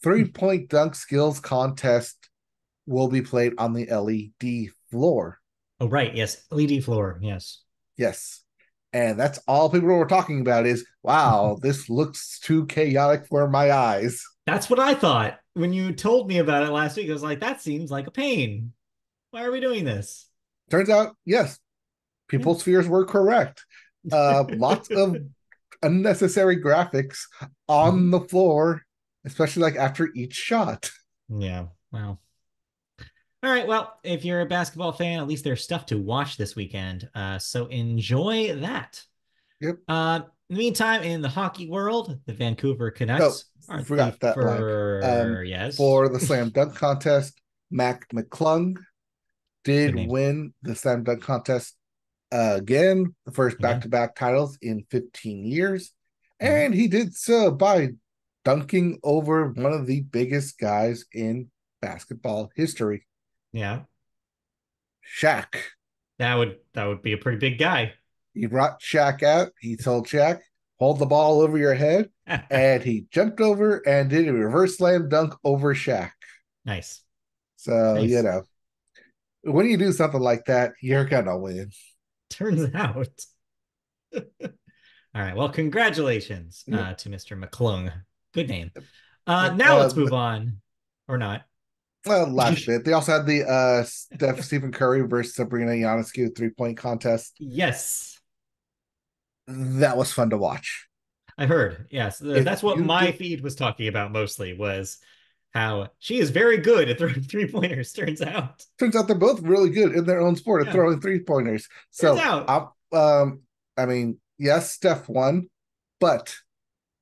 3 point dunk skills contest will be played on the LED floor. Oh, right. Yes. LED floor. Yes. Yes. And that's all people were talking about is, wow, this looks too chaotic for my eyes. That's what I thought when you told me about it last week. I was like, that seems like a pain. Why are we doing this? Turns out, yes, Yeah. people's fears were correct. Lots of unnecessary graphics on Mhm. the floor, especially like after each shot. Yeah. Wow. All right. Well, if you're a basketball fan, at least there's stuff to watch this weekend. So enjoy that. Yep. In the meantime, in the hockey world, the Vancouver Oh, Canucks are the forgot that line. first. Yes. For the slam dunk contest, Mac McClung Good did name. win the slam dunk contest again, the first Again. back-to-back titles in 15 years, Mhm. and he did so by dunking over one of the biggest guys in basketball history, Yeah. Shaq. That would be a pretty big guy. He brought Shaq out. He told Shaq, hold the ball over your head. And he jumped over and did a reverse slam dunk over Shaq. Nice. So, Nice. when you do something like that, you're going to win. Turns out. All right. Well, congratulations Yep. to Mr. McClung. Good name. Yep. Now let's move on. Or not. Well, last bit. They also had the Stephen Curry versus Sabrina Ionescu 3 point contest. Yes. That was fun to watch. I heard. Yes. If That's what you my get feed was talking about mostly was how she is very good at throwing three-pointers, turns out. Turns out they're both really good in their own sport at Yeah. throwing 3 pointers. Turns So out. I mean, yes, Steph won, but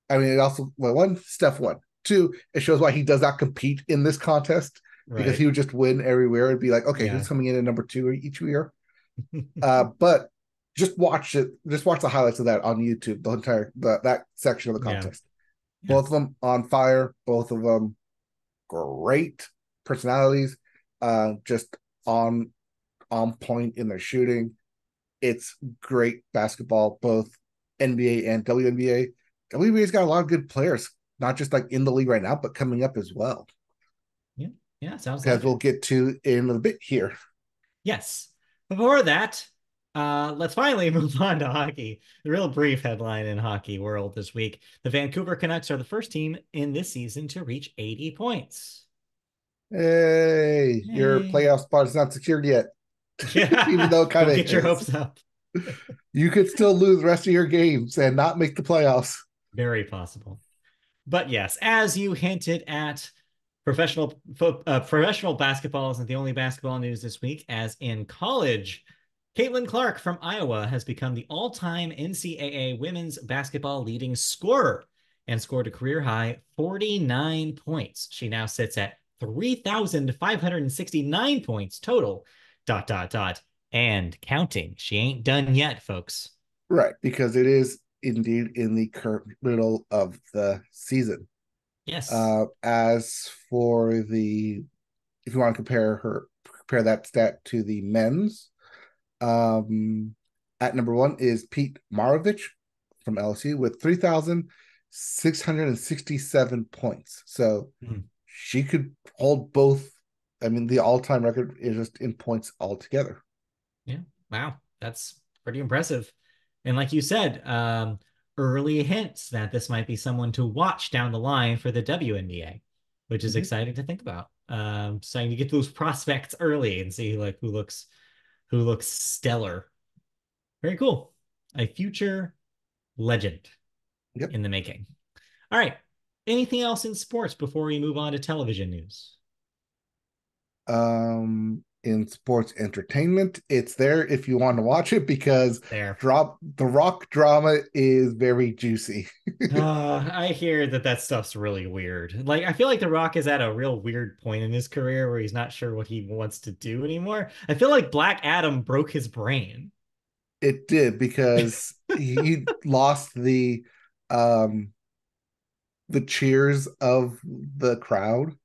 I mean, it also well, one, Steph won. Two, it shows why he does not compete in this contest because he Right. would just win everywhere and be like, okay, Yeah. who's coming in at number two each year? But just watch it. Just watch the highlights of that on YouTube. That section of the Yeah. contest. Yeah. Both of them on fire. Both of them great personalities. Just on point in their shooting. It's great basketball, both NBA and WNBA. WNBA's got a lot of good players, not just like in the league right now, but coming up as well, Yeah. Yeah. Sounds as like we'll it. get to in a bit here. Yes. Before that, let's finally move on to hockey. The real brief headline in hockey world this week. The Vancouver Canucks are the first team in this season to reach 80 points. Hey, your Hey. playoff spot is not secured yet, even Yeah. though it kind Don't of get your is. hopes up. You could still lose the rest of your games and not make the playoffs. Very possible. But yes, as you hinted at, professional basketball isn't the only basketball news this week, as in college. Caitlin Clark from Iowa has become the all-time NCAA women's basketball leading scorer and scored a career high 49 points. She now sits at 3,569 points total, dot, dot, dot, and counting. She ain't done yet, folks. Right, because it is indeed in the current middle of the season. Yes. As for if you want to compare that stat to the men's, um, at number one is Pete Maravich from LSU with 3,667 points. So Mhm. she could hold both. I mean, the all-time record is just in points altogether. Yeah. Wow. That's pretty impressive. And like you said, early hints that this might be someone to watch down the line for the WNBA, which is Mhm. exciting to think about. So you get those prospects early and see like who looks stellar. Very cool. A future legend Yep. in the making. All right. Anything else in sports before we move on to television news? In sports entertainment, it's there if you want to watch it because There. drop the rock drama is very juicy. I hear that stuff's really weird. Like, I feel like The Rock is at a real weird point in his career where he's not sure what he wants to do anymore. I feel like Black Adam broke his brain. It did because he lost the um the cheers of the crowd.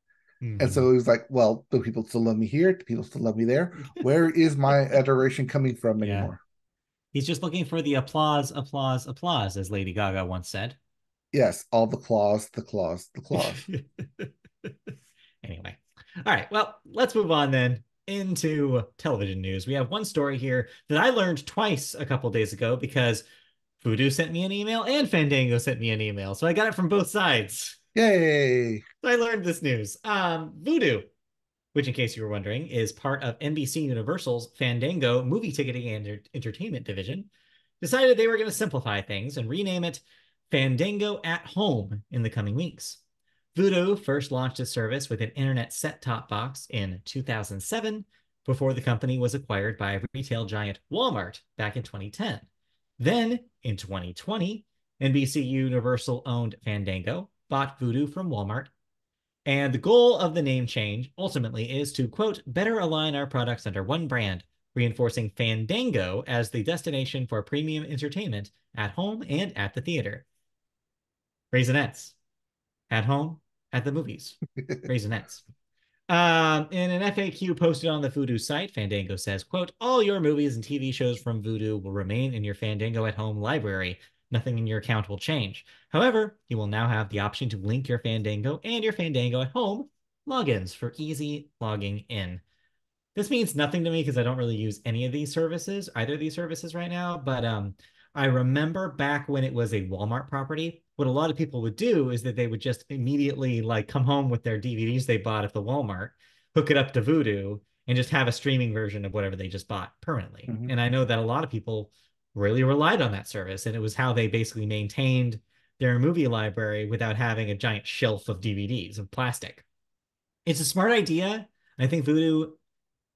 And Mm-hmm. so he was like, well, do people still love me here? Do people still love me there? Where is my adoration coming from Yeah. anymore? He's just looking for the applause, applause, applause, as Lady Gaga once said. Yes, all the claws, the claws, the claws. Anyway. All right. Well, let's move on then into television news. We have one story here that I learned twice a couple days ago because Vudu sent me an email and Fandango sent me an email. So I got it from both sides. Yay. So I learned this news. Vudu, which, in case you were wondering, is part of NBC Universal's Fandango movie ticketing and entertainment division, decided they were going to simplify things and rename it Fandango at Home in the coming weeks. Vudu first launched its service with an internet set-top box in 2007 before the company was acquired by retail giant Walmart back in 2010. Then, in 2020, NBC Universal owned Fandango, bought Vudu from Walmart, and the goal of the name change ultimately is to, quote, better align our products under one brand, reinforcing Fandango as the destination for premium entertainment at home and at the theater. Raisinets. At home, at the movies. Raisinets. In an FAQ posted on the Vudu site, Fandango says, quote, all your movies and TV shows from Vudu will remain in your Fandango at Home library. Nothing in your account will change. However, you will now have the option to link your Fandango and your Fandango at Home logins for easy logging in. This means nothing to me because I don't really use any of these services, either of these services right now. But I remember back when it was a Walmart property, what a lot of people would do is that they would just immediately like come home with their DVDs they bought at the Walmart, hook it up to Vudu, and just have a streaming version of whatever they just bought permanently. Mhm. And I know that a lot of people really relied on that service, and it was how they basically maintained their movie library without having a giant shelf of DVDs of plastic. It's a smart idea. I think Vudu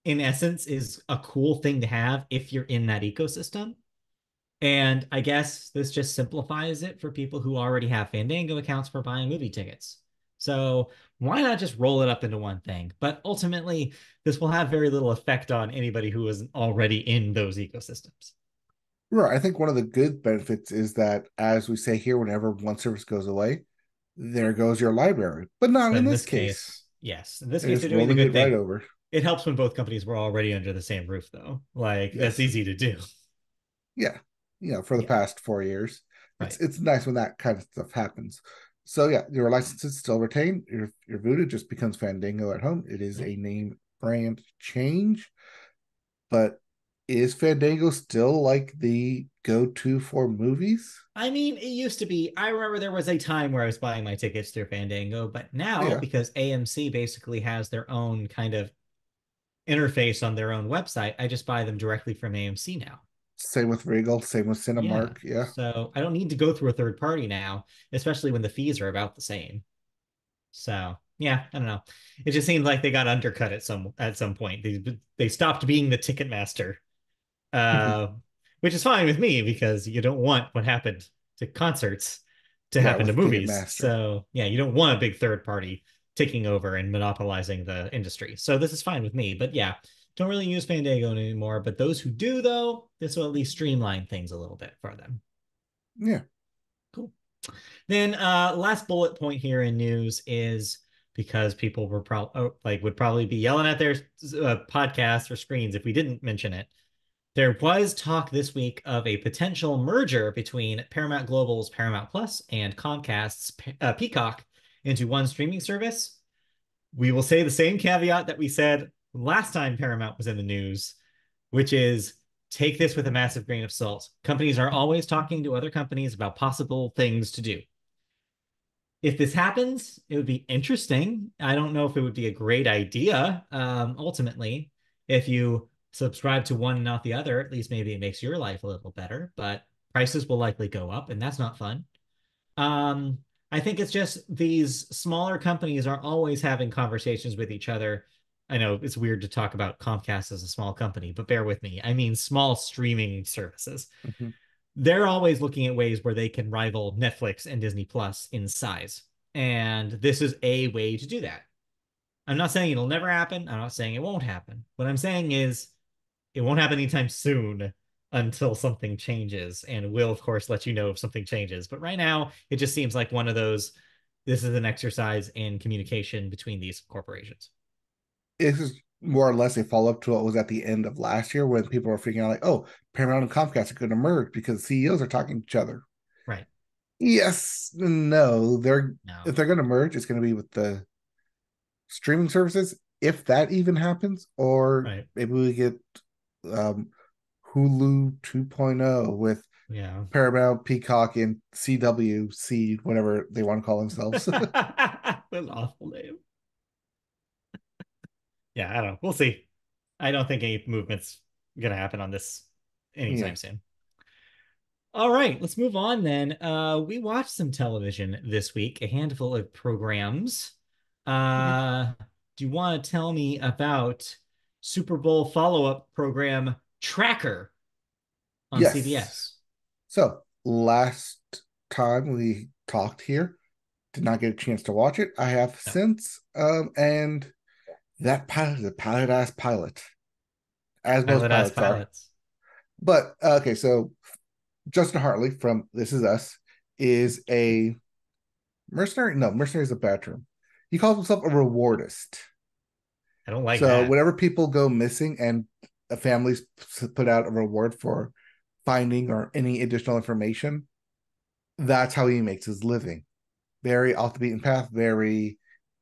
in essence is a cool thing to have if you're in that ecosystem. And I guess this just simplifies it for people who already have Fandango accounts for buying movie tickets. So why not just roll it up into one thing? But ultimately, this will have very little effect on anybody who isn't already in those ecosystems. Right. I think one of the good benefits is that, as we say here, whenever one service goes away, there goes your library. But not But in in this this case. case, yes. In this They're case, just they're doing the rolling good it right thing. over. It helps when both companies were already under the same roof, though. Like, that's Yes. easy to do. Yeah. For the Yeah, past 4 years. It's right. it's nice when that kind of stuff happens. So yeah, your licenses still retain. Your Voodoo just becomes Fandango at Home. It is Yep. a name brand change, but is Fandango still like the go-to for movies? I mean, it used to be. I remember there was a time where I was buying my tickets through Fandango, but now Yeah. because AMC basically has their own kind of interface on their own website, I just buy them directly from AMC now. Same with Regal, same with Yeah. Cinemark. Yeah. So I don't need to go through a third party now, especially when the fees are about the same. So yeah, I don't know. It just seems like they got undercut at some point. They stopped being the ticket master, uh, which is fine with me because you don't want what happened to concerts to Yeah, happen to with movies. Ticketmaster. So yeah, you don't want a big third party taking over and monopolizing the industry. So this is fine with me. But yeah, don't really use Fandango anymore. But those who do, though, this will at least streamline things a little bit for them. Yeah. Cool. Then last bullet point here in news is because people were probably like would probably be yelling at their podcasts or screens if we didn't mention it. There was talk this week of a potential merger between Paramount Global's Paramount Plus and Comcast's Peacock into one streaming service. We will say the same caveat that we said last time Paramount was in the news, which is take this with a massive grain of salt. Companies are always talking to other companies about possible things to do. If this happens, it would be interesting. I don't know if it would be a great idea. Ultimately, if you subscribe to one and not the other, at least maybe it makes your life a little better, but prices will likely go up, and that's not fun. Um, I think it's just these smaller companies are always having conversations with each other. I know it's weird to talk about Comcast as a small company, but bear with me. I mean, small streaming services. Mhm. They're always looking at ways where they can rival Netflix and Disney Plus in size. And this is a way to do that. I'm not saying it'll never happen. I'm not saying it won't happen. What I'm saying is it won't happen anytime soon until something changes. And we'll, of course, let you know if something changes. But right now, it just seems like one of those. This is an exercise in communication between these corporations. This is more or less a follow up to what was at the end of last year when people were figuring out, like, oh, Paramount and Comcast are going to merge because CEOs are talking to each other. Right. Yes, no, they're No. if they're going to merge, it's going to be with the streaming services, if that even happens, or Right. maybe we get um, Hulu 2.0 with Yeah. Paramount, Peacock, and CWC, whatever they want to call themselves. What an awful name. Yeah, I don't know. We'll see. I don't think any movement's gonna happen on this Yeah. anytime soon. All right, let's move on then. We watched some television this week, a handful of programs. Uh, do you want to tell me about Super Bowl follow-up program Tracker on Yes. CBS? So last time we talked here, did not get a chance to watch it. I have No, since, and that pilot is a pilot ass pilot, as most pilot as pilots are. pilots. But okay, so Justin Hartley from This Is Us is a mercenary. No, mercenary is a bad term. He calls himself a rewardist. I don't like So that. whenever people go missing and a family's put out a reward for finding or any additional information, that's how he makes his living. Very off the beaten path, very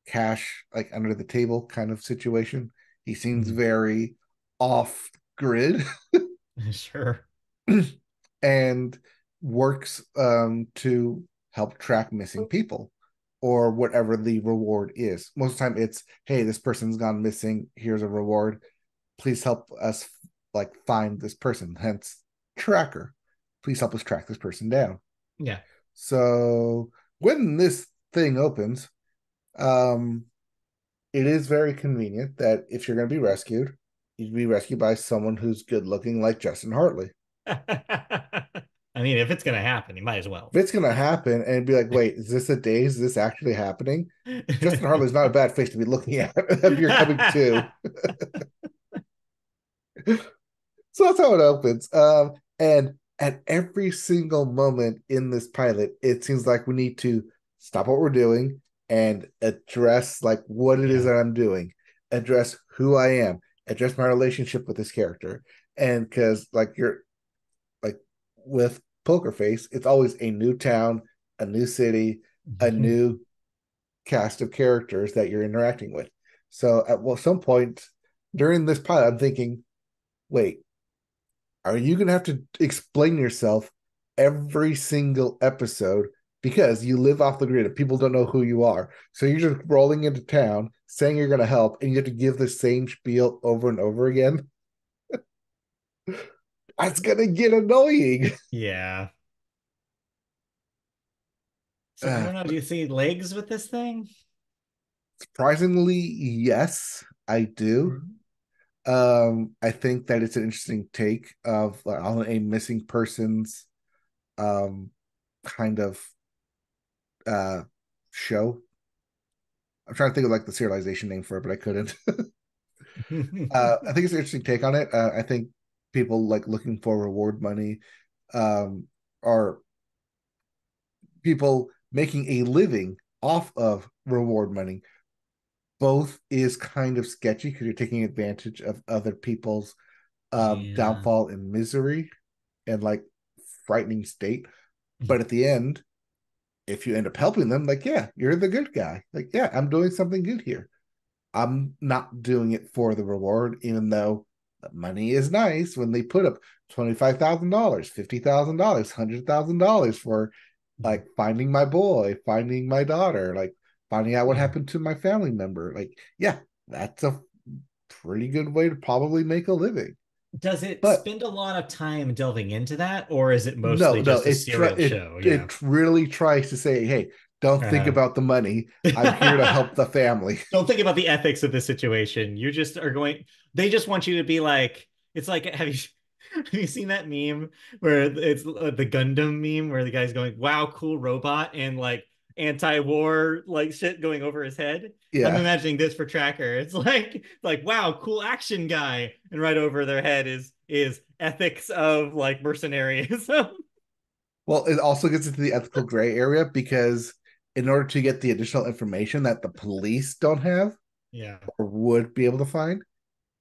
cash like under the table kind of situation. He seems Mhm. very off grid Sure. and works to help track missing people or whatever the reward is. Most of the time, it's hey, this person's gone missing. Here's a reward. Please help us like find this person. Hence, tracker. Please help us track this person down. Yeah. So when this thing opens, um, it is very convenient that if you're going to be rescued, you'd be rescued by someone who's good looking like Justin Hartley. I mean, if it's gonna happen, you might as well. If it's going to happen and be like, wait, is this a daze? Is this actually happening? Justin Hartley's not a bad face to be looking at if you're coming to. So that's how it opens. And at every single moment in this pilot, it seems like we need to stop what we're doing and address like what it is Yeah. that I'm doing, address who I am, address my relationship with this character. And because like you're like with Poker Face, it's always a new town, a new city, a new cast of characters that you're interacting with. So at well, some point during this pilot, I'm thinking, wait, are you going to have to explain yourself every single episode because you live off the grid and people don't know who you are? So you're just rolling into town saying you're going to help and you have to give the same spiel over and over again. That's going to get annoying. Yeah. So I don't know. Do But you see legs with this thing? surprisingly, yes, I do. Mhm. I think that it's an interesting take of on a missing persons um, kind of uh, show. I'm trying to think of like the serialization name for it, but I couldn't. I think it's an interesting take on it. I think people like looking for reward money, um, are people making a living off of reward money. Both is kind of sketchy because you're taking advantage of other people's Yeah. downfall and misery and like frightening state. But at the end, if you end up helping them, like, yeah, you're the good guy. Like, yeah, I'm doing something good here. I'm not doing it for the reward, even though money is nice when they put up $25,000, $50,000, $100,000 for like finding my boy, finding my daughter, like finding out what Yeah. happened to my family member. Like, yeah, that's a pretty good way to probably make a living. Does it But spend a lot of time delving into that, or is it no, mostly no, just a serial show? Yeah. it really tries to say, hey, don't think Uh, about the money. I'm here to help the family. don't think about the ethics of the situation. You just are going, they just want you to be like, it's like, have you seen that meme where it's the Gundam meme where the guy's going, wow, cool robot, and like anti-war like shit going over his head? I'm Yeah. imagining this for Tracker. It's like wow, cool action guy, and right over their head is ethics of like mercenaryism. Well, it also gets into the ethical gray area because in order to get the additional information that the police don't have Yeah. or would be able to find,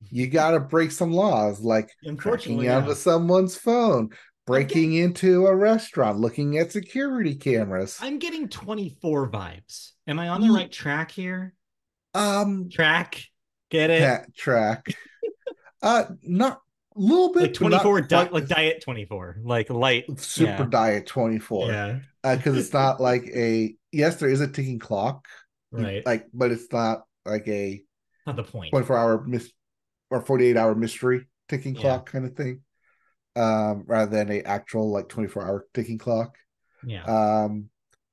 you got to break some laws like cracking Unfortunately, onto yeah. someone's phone, I'm breaking getting into a restaurant, looking at security cameras. I'm getting 24 vibes. Am I on the Y- right track here? Um, Track. Get it? Cat track. Not a little Like bit, but not 24 quite like diet 24. Like light. super Yeah. diet 24. Yeah. Because it's not like a yes, there is a ticking clock, Right. like, but it's not like a Not the point. 24-hour or 48-hour mystery ticking Yeah. clock kind of thing, rather than a actual like 24-hour ticking clock. Yeah. Um,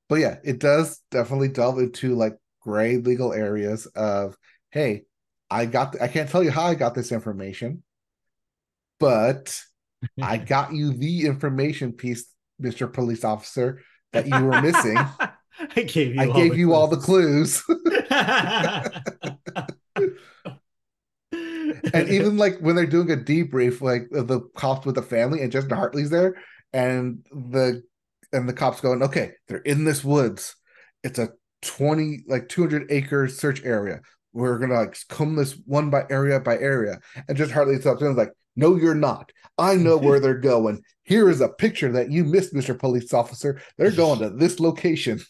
but yeah, it does definitely delve into like gray legal areas of, hey, I can't tell you how I got this information, but I got you the information piece, Mr. Police Officer, that you were missing. I gave I you all gave the you all the clues. clues. And even like when they're doing a debrief, like of the cops with the family, and Justin Hartley's there, and the cops going, okay, they're in this woods. It's a 200 acre search area. We're gonna like comb this one by area. And just Hartley stops and is like, no, you're not. I know where they're going. Here is a picture that you missed, Mr. Police Officer. They're going to this location.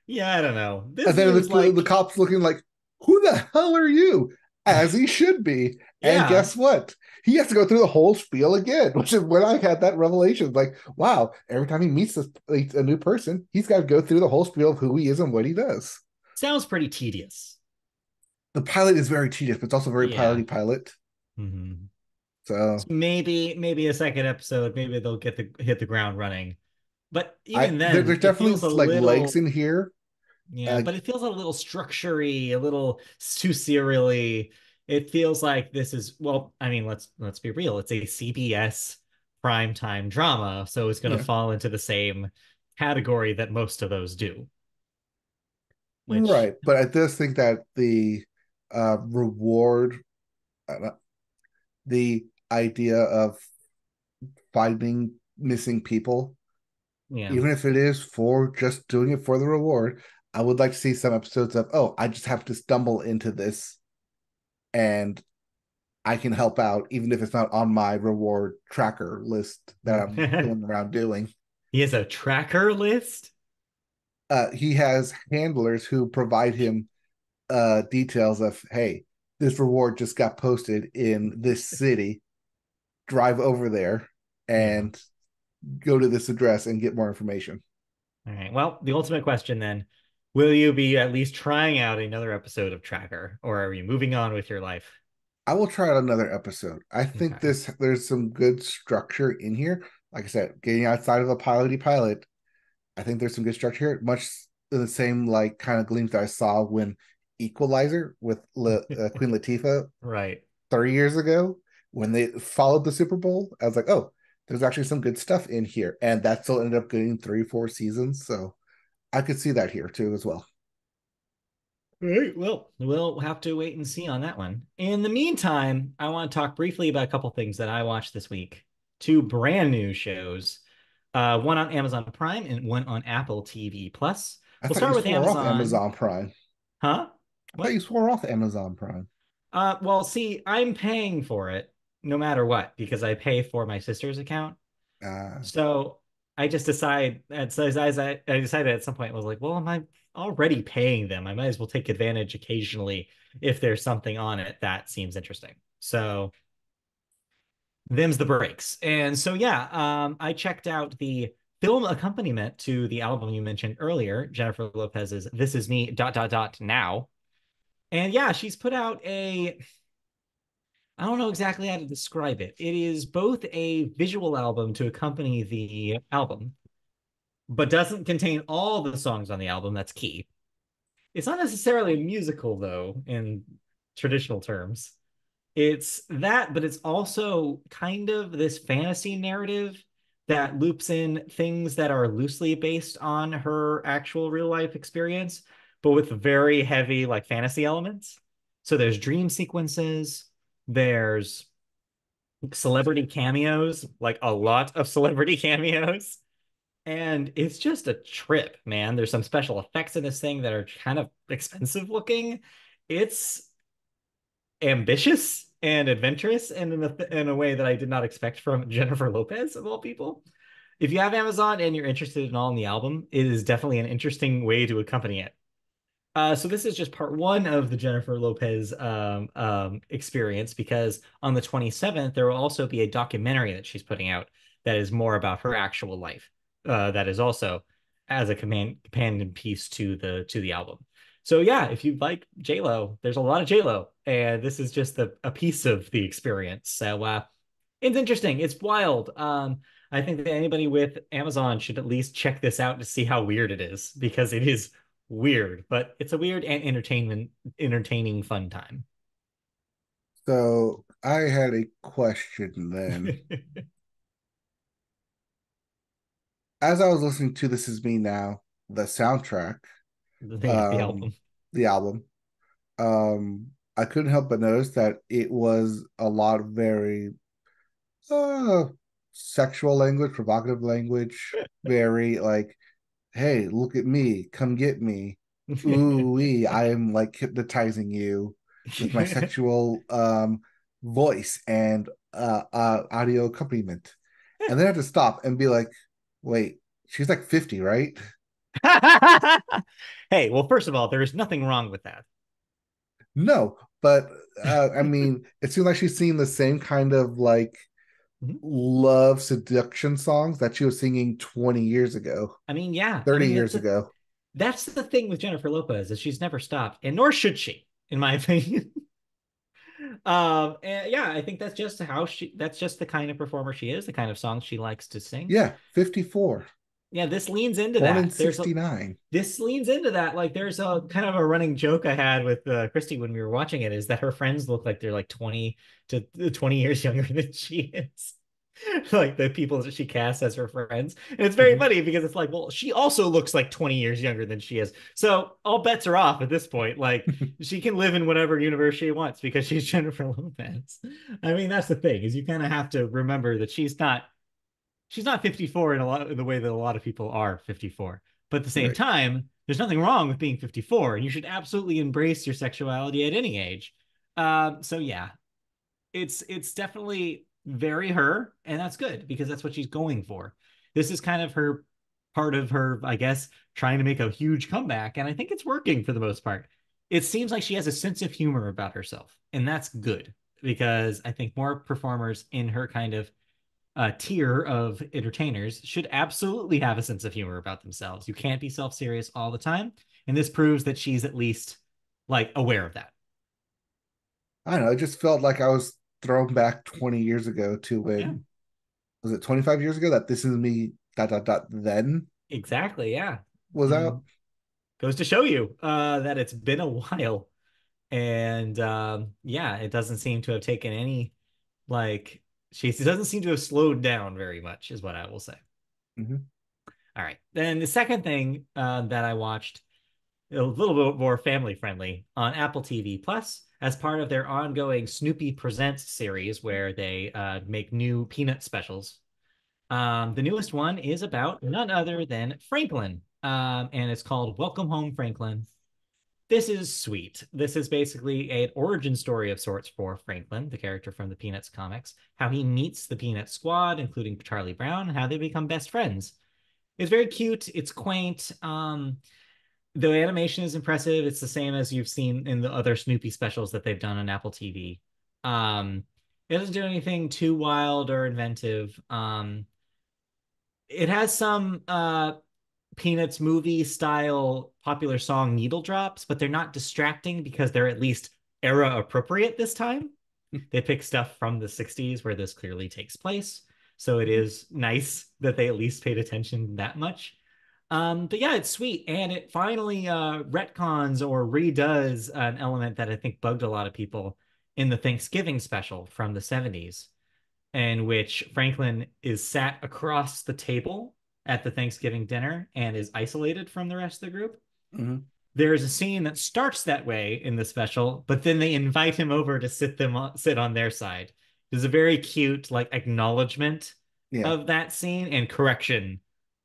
Yeah, I don't know. And This then seems the like, cops looking like, who the hell are you? As he should be. And yeah, guess what? He has to go through the whole spiel again, which is when I had that revelation. Like, wow, every time he meets a new person, he's got to go through the whole spiel of who he is and what he does. sounds pretty tedious. The pilot is very tedious, but it's also very Yeah. piloty pilot. Mhm. So So maybe a second episode, maybe they'll hit the ground running. But even there's then, it definitely feels a like legs little, in here. yeah, Uh, but it feels a little structury, a little too serially. It feels like this is, well, I mean, let's be real. It's a CBS primetime drama, so it's going to yeah, fall into the same category that most of those do, which, right. But I just think that the reward, the idea of finding missing people, yeah. even if it is for just doing it for the reward. I would like to see some episodes of, oh, I just have to stumble into this and I can help out, even if it's not on my reward tracker list that I'm going around doing. He has a tracker list. He has handlers who provide him details of, hey, this reward just got posted in this city. Drive over there Yeah. and go to this address and get more information. All right. Well, the ultimate question then, will you be at least trying out another episode of Tracker, or are you moving on with your life? I will try out another episode. I think Okay. there's some good structure in here. Like I said, getting outside of the piloty pilot, I think there's some good structure here. Much in the same like kind of gleams that I saw when Equalizer with Queen Latifah Right. 30 years ago when they followed the Super Bowl. I was like, oh, there's actually some good stuff in here, and that still ended up getting 3 4 seasons. So I could see that here too as well. All right. Well, we'll have to wait and see on that one. In the meantime, I want to talk briefly about a couple things that I watched this week. Two brand new shows, one on Amazon Prime and one on Apple TV Plus. I We'll thought you start with swore off Amazon. Amazon Prime. Huh? I thought you What? swore off Amazon Prime. Well, see, I'm paying for it no matter what because I pay for my sister's account. Uh, So I just decide, and so as I decided at some point, I was like, well, am I already paying them? I might as well take advantage occasionally if there's something on it that seems interesting. So them's the breaks. And so yeah, I checked out the film accompaniment to the album you mentioned earlier, Jennifer Lopez's "This Is Me Now." And yeah, she's put out a, I don't know exactly how to describe it. It is both a visual album to accompany the album, but doesn't contain all the songs on the album. That's key. It's not necessarily a musical, though, in traditional terms. It's that, but it's also kind of this fantasy narrative that loops in things that are loosely based on her actual real life experience, but with very heavy like fantasy elements. So there's dream sequences, there's celebrity cameos, like a lot of celebrity cameos. And it's just a trip, man. There's some special effects in this thing that are kind of expensive looking. It's ambitious and adventurous and in a way that I did not expect from Jennifer Lopez of all people. If you have Amazon and you're interested in all in the album, it is definitely an interesting way to accompany it. So this is just part one of the Jennifer Lopez experience because on the 27th, there will also be a documentary that she's putting out that is more about her actual life. That is also as a companion piece to the album. So yeah, if you like J-Lo, there's a lot of J-Lo, and this is just a piece of the experience. So it's interesting. It's wild. I think that anybody with Amazon should at least check this out to see how weird it is because it is weird, but it's a weird and entertaining fun time. So I had a question then. As I was listening to This Is Me Now, the soundtrack, Yeah, the um, album. the album, I couldn't help but notice that it was a lot of very uh sexual language, provocative language, very like, hey, look at me, come get me. Ooh wee, I am like hypnotizing you with my sexual voice and audio accompaniment. And then I had to stop and be like, wait, she's like 50, right? Hey, well, first of all, there is nothing wrong with that. No, but I mean, it seems like she's singing the same kind of like Mhm. love seduction songs that she was singing 20 years ago, I mean, yeah, I 30 mean years ago. that's the thing with Jennifer Lopez is she's never stopped, and nor should she, in my opinion. And yeah, I think that's just the kind of performer she is, the kind of songs she likes to sing. Yeah, 54, Yeah, this leans into born in that. There's a 69. This leans into that. Like there's a kind of a running joke I had with Christy when we were watching it is that her friends look like they're like 20 to 20 years younger than she is. Like the people that she casts as her friends. And it's very Mm-hmm. funny because it's like, well, she also looks like 20 years younger than she is. So all bets are off at this point. Like she can live in whatever universe she wants because she's Jennifer Lopez. I mean, that's the thing is you kind of have to remember that she's not 54 in a lot in the way that a lot of people are 54. But at the same Right. time, there's nothing wrong with being 54, and you should absolutely embrace your sexuality at any age. So yeah, it's definitely very her, and that's good because that's what she's going for. This is kind of her part of her, I guess, trying to make a huge comeback, and I think it's working for the most part. It seems like she has a sense of humor about herself, and that's good because I think more performers in her kind of tier of entertainers should absolutely have a sense of humor about themselves. You can't be self-serious all the time, and this proves that she's at least like aware of that. I don't know. It just felt like I was thrown back 20 years ago to Yeah, when, was it 25 years ago that This Is Me dot dot dot then exactly. Yeah, was and out? goes to show you that it's been a while, and yeah, it doesn't seem to have taken any like she doesn't seem to have slowed down very much, is what I will say. Mm-hmm. All right, then the second thing that I watched a little bit more family friendly on Apple TV Plus as part of their ongoing Snoopy Presents series, where they make new Peanut specials. The newest one is about none other than Franklin, and it's called Welcome Home, Franklin. This is sweet. This is basically an origin story of sorts for Franklin, the character from the Peanuts comics, how he meets the Peanut squad, including Charlie Brown, and how they become best friends. It's very cute. It's quaint. The animation is impressive. It's the same as you've seen in the other Snoopy specials that they've done on Apple TV. It doesn't do anything too wild or inventive. It has some Peanuts movie style popular song needle drops, but they're not distracting because they're at least era appropriate this time. They pick stuff from the 60s where this clearly takes place. So it is nice that they at least paid attention that much. But yeah, it's sweet. And it finally retcons or redoes an element that I think bugged a lot of people in the Thanksgiving special from the 70s, in which Franklin is sat across the table at the Thanksgiving dinner and is isolated from the rest of the group. Mm-hmm. There's a scene that starts that way in the special, but then they invite him over to sit on their side. There's a very cute like acknowledgement Yeah. of that scene and correction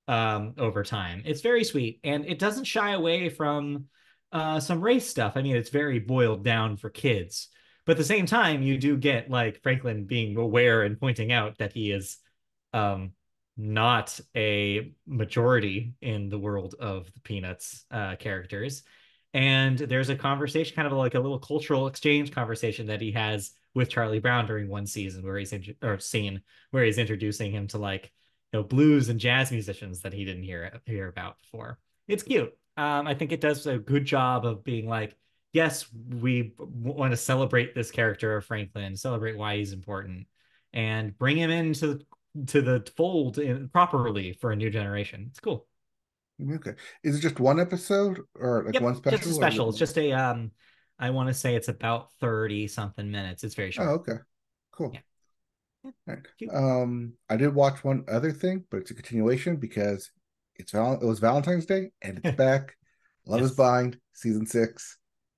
over time. It's very sweet, and it doesn't shy away from some race stuff. I mean, it's very boiled down for kids, but at the same time, you do get like Franklin being aware and pointing out that he is um, not a majority in the world of the Peanuts characters. And there's a conversation, kind of like a little cultural exchange conversation that he has with Charlie Brown during one season where or scene where he's introducing him to like blues and jazz musicians that he didn't hear about before. It's cute. I think it does a good job of being like, yes, we want to celebrate this character of Franklin, celebrate why he's important, and bring him into the fold properly for a new generation. It's cool. Okay. Is it just one episode or like Yep, one just a special, or is it special. It's more? just a I want to say it's about 30 something minutes. It's very Oh, short. okay. Cool. Yeah. Yeah, All right. cute. I did watch one other thing, but it's a continuation because it was Valentine's Day and it's back. Love is Yes. Blind, season 6.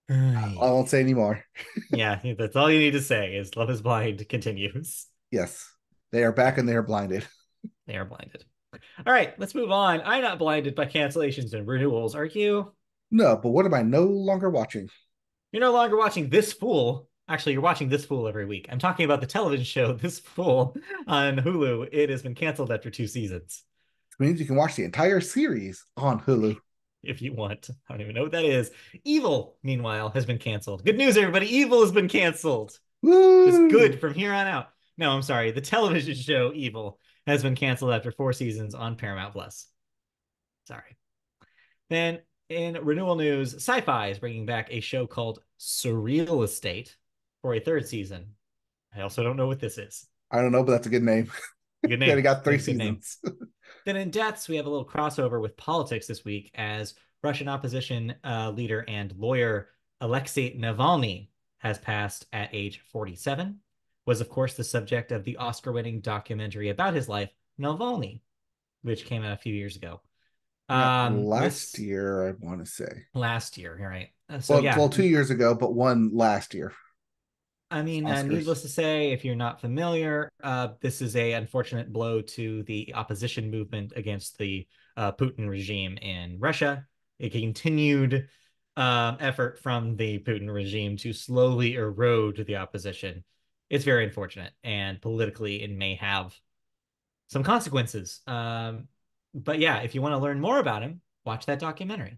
I Ay. won't say anymore. Yeah, that's all you need to say is Love is Blind continues. Yes. They are back Very and they good. are blinded. They are blinded. All right, let's move on. I'm not blinded by cancellations and renewals, are you? No, but what am I no longer watching? You're no longer watching This Fool. Actually, you're watching This Fool every week. I'm talking about the television show This Fool on Hulu. It has been canceled after 2 seasons. It means you can watch the entire series on Hulu. If you want. I don't even know what that is. Evil, meanwhile, has been canceled. Good news, everybody. Evil has been canceled. Just Woo! good from here on out. No, I'm sorry. The television show Evil has been canceled after 4 seasons on Paramount Plus. Sorry. Then in renewal news, Sci-Fi is bringing back a show called Surreal Estate for a third season. I also don't know what this is. I don't know, but that's a good name. Good They only name. got It three is a good name. seasons. Then in deaths, we have a little crossover with politics this week as Russian opposition leader and lawyer Alexei Navalny has passed at age 47. Was, of course, the subject of the Oscar-winning documentary about his life, Navalny, which came out a few years ago. Yeah, last This year, I want to say. last year, right? So Well, yeah, 2 years ago, but one last year. I mean, Oscars. needless to say, if you're not familiar, this is a unfortunate blow to the opposition movement against the Putin regime in Russia. A continued effort from the Putin regime to slowly erode the opposition. It's very unfortunate, and politically, it may have some consequences. But yeah, if you want to learn more about him, watch that documentary.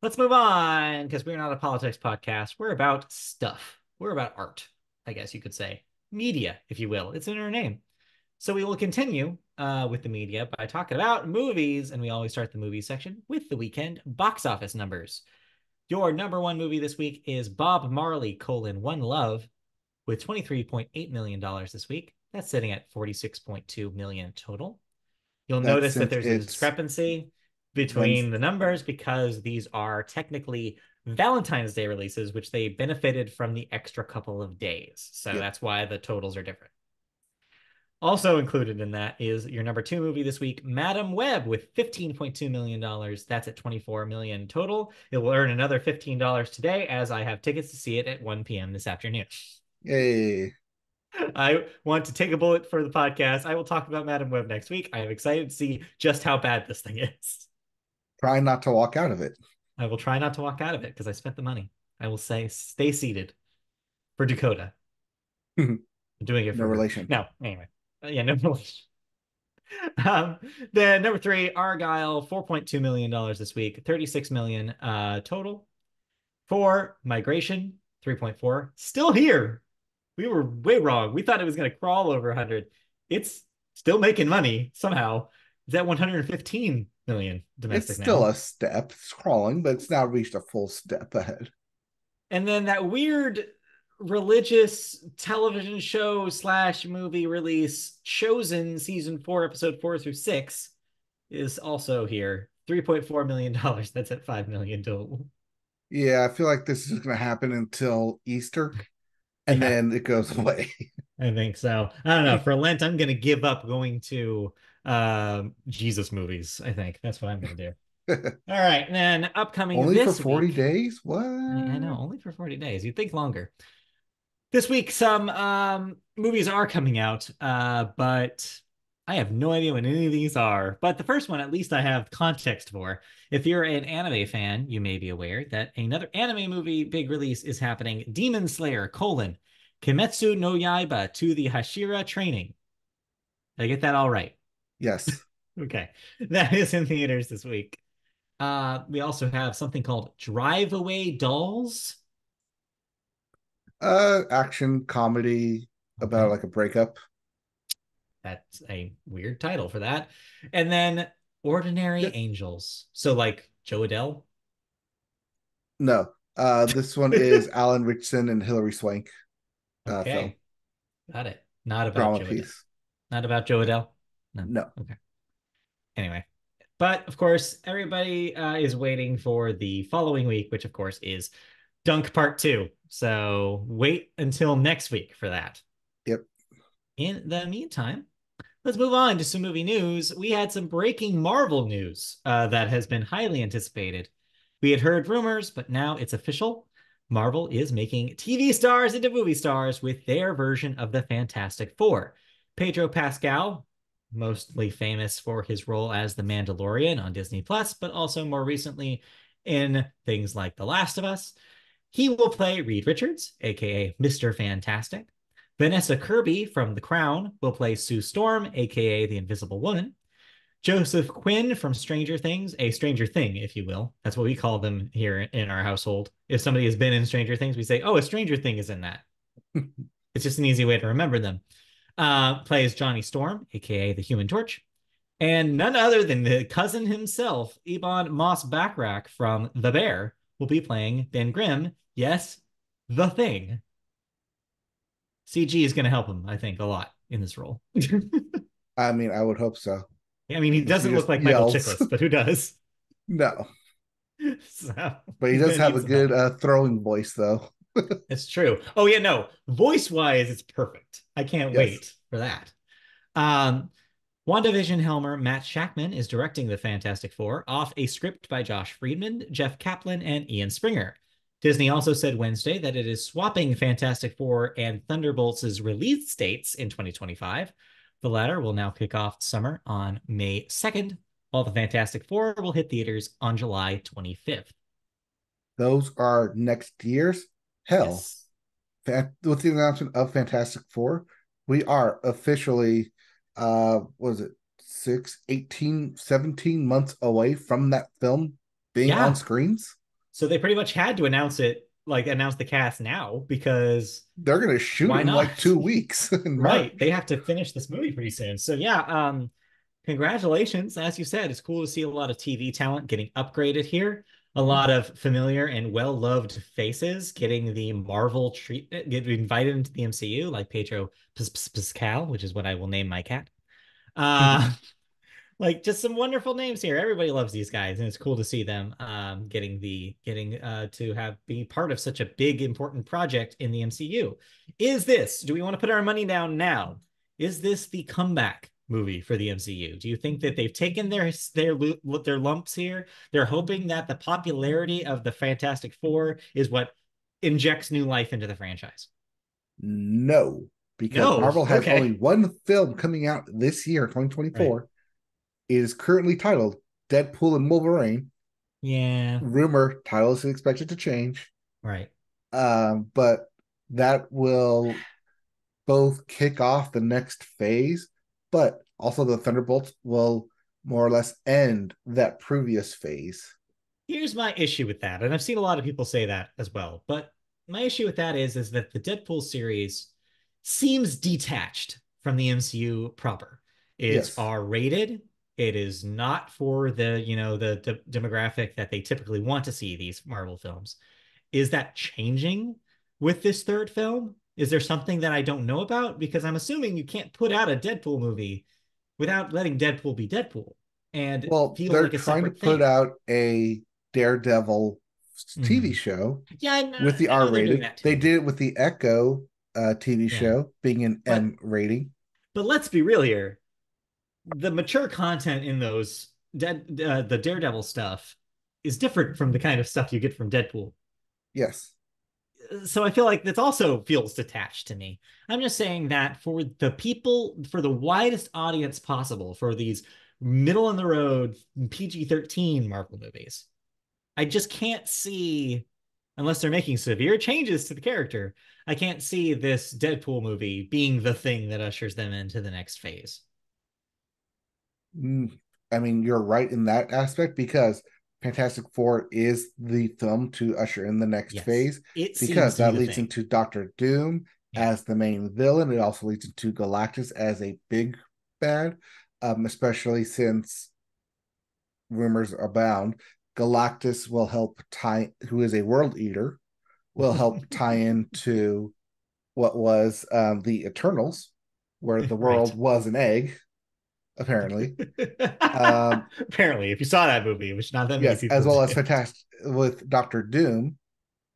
Let's move on because we're not a politics podcast. We're about stuff. We're about art, I guess you could say. Media, if you will. It's in our name. So we will continue with the media by talking about movies. And we always start the movie section with the weekend box office numbers. Your number one movie this week is Bob Marley: One Love with $23.8 million this week. That's sitting at 46.2 million total. You'll That's notice that since there's a it's discrepancy Wednesday. between the numbers because these are technically Valentine's Day releases, which they benefited from the extra couple of days. So Yep. that's why the totals are different. Also included in that is your number two movie this week, Madam Web, with $15.2 million. That's at 24 million total. It will earn another $15 today as I have tickets to see it at 1 p.m. this afternoon. Yay. I want to take a bullet for the podcast. I will talk about Madam Web next week. I am excited to see just how bad this thing is. Try not to walk out of it. I will try not to walk out of it because I spent the money. I will say stay seated for Dakota. No I'm doing it for her. relation. No, anyway. Yeah, no relation. Then number three, Argyle, $4.2 million this week, 36 million total. For Migration, 3.4, still here. We were way wrong. We thought it was going to crawl over 100. It's still making money somehow. It's at 115 million It's domestic still now. a step. It's crawling, but it's now reached a full step ahead. And then that weird religious television show slash movie release, Chosen season 4, episode 4 through 6, is also here. $3.4 million. That's at 5 million total. Yeah, I feel like this is going to happen until Easter, and Yeah, then it goes away. I think so. I don't know. For Lent, I'm going to give up going to Jesus movies. I think that's what I'm going to do. All right. And then upcoming Only for this 40 week, days? I What? know, only for 40 days. You'd think longer. This week, some movies are coming out, but I have no idea what any of these are, but the first one, at least I have context for. If you're an anime fan, you may be aware that another anime movie big release is happening. Demon Slayer, Kimetsu no Yaiba to the Hashira training. Did I get that all right? Yes. Okay. That is in theaters this week. We also have something called Drive Away Dolls. Action comedy about Okay. like a breakup. That's a weird title for that. And then Ordinary Yeah. Angels. So like Joe Adele. No. This one is Alan Richardson and Hilary Swank film. Okay. Got it. Not about Drama Joe Adele. piece. Not about Joe Adele. No. No. Okay. Anyway. But of course, everybody is waiting for the following week, which of course is Dunk Part 2. So wait until next week for that. Yep. In the meantime, let's move on to some movie news. We had some breaking Marvel news that has been highly anticipated. We had heard rumors, but now it's official. Marvel is making TV stars into movie stars with their version of the Fantastic Four. Pedro Pascal, mostly famous for his role as the Mandalorian on Disney Plus, but also more recently in things like The Last of Us. He will play Reed Richards, aka Mr. Fantastic. Vanessa Kirby from The Crown will play Sue Storm, aka the Invisible Woman. Joseph Quinn from Stranger Things, a Stranger Thing, if you will. That's what we call them here in our household. If somebody has been in Stranger Things, we say, oh, a Stranger Thing is in that. It's just an easy way to remember them. Plays Johnny Storm, aka the Human Torch. And none other than the cousin himself, Ebon Moss-Backrack from The Bear, will be playing Ben Grimm. Yes, the Thing. CG is going to help him, I think, a lot in this role. I mean, I would hope so. I mean, he Unless he doesn't look just like Michael yells. Chiklis, but who does? No. So But he he's does gonna have need a some help. good throwing voice, though. It's true. Oh yeah, no. Voice wise, it's perfect. I can't Yes. wait for that. Um, WandaVision Helmer Matt Shackman is directing the Fantastic Four off a script by Josh Friedman, Jeff Kaplan, and Ian Springer. Disney also said Wednesday that it is swapping Fantastic Four and Thunderbolts' release dates in 2025. The latter will now kick off summer on May 2nd, while the Fantastic Four will hit theaters on July 25th. Those are next year's. Hell, Yes. with the announcement of Fantastic Four, we are officially, was it 17 months away from that film being on Yeah. screens? So they pretty much had to announce it, like announce the cast now because They're going to shoot why in like not? 2 weeks in Right. They March. have to finish this movie pretty soon. So yeah, congratulations. As you said, it's cool to see a lot of TV talent getting upgraded here. A lot of familiar and well-loved faces getting the Marvel treatment, getting invited into the MCU, like Pedro Pascal, which is what I will name my cat. Uh, like just some wonderful names here. Everybody loves these guys, and it's cool to see them getting to have be part of such a big important project in the MCU. Is this? Do we want to put our money down now? Is this the comeback movie for the MCU? Do you think that they've taken their lumps here? They're hoping that the popularity of the Fantastic Four is what injects new life into the franchise. No, because No, Marvel has only okay, one film coming out this year, right, 2024. It is currently titled Deadpool and Wolverine. yeah, Rumor title is expected to change, right. but that will both kick off the next phase, but also the Thunderbolts will more or less end that previous phase. Here's my issue with that, and I've seen a lot of people say that as well. But my issue with that is that the Deadpool series seems detached from the MCU proper. It's Yes. R rated. It is not for the demographic that they typically want to see these Marvel films. Is that changing with this third film? Is there something that I don't know about? Because I'm assuming you can't put out a Deadpool movie without letting Deadpool be Deadpool and Well, feel they're like a trying to separate put thing. out a Daredevil TV Mhm. show Yeah, with the I R know they're doing rating. that They too. did it with the Echo TV Yeah, show being an but M rating. let's be real here. The mature content in the Daredevil stuff is different from the kind of stuff you get from Deadpool. Yes. So I feel like this also feels detached to me. I'm just saying that for the people, for the widest audience possible, for these middle in the road PG-13 Marvel movies, I just can't see, unless they're making severe changes to the character, I can't see this Deadpool movie being the thing that ushers them into the next phase. Mm, I mean, you're right in that aspect because Fantastic Four is the film to usher in the next Yes, phase it seems because to be that the leads thing. into Doctor Doom Yeah. as the main villain. It also leads into Galactus as a big bad, especially since rumors abound. Galactus will help tie, who is a world eater, will help tie into what was the Eternals, where the Right. world was an egg, apparently. Um, Apparently, if you saw that movie, which not that many yes, as people well as did. fantastic with Doctor Doom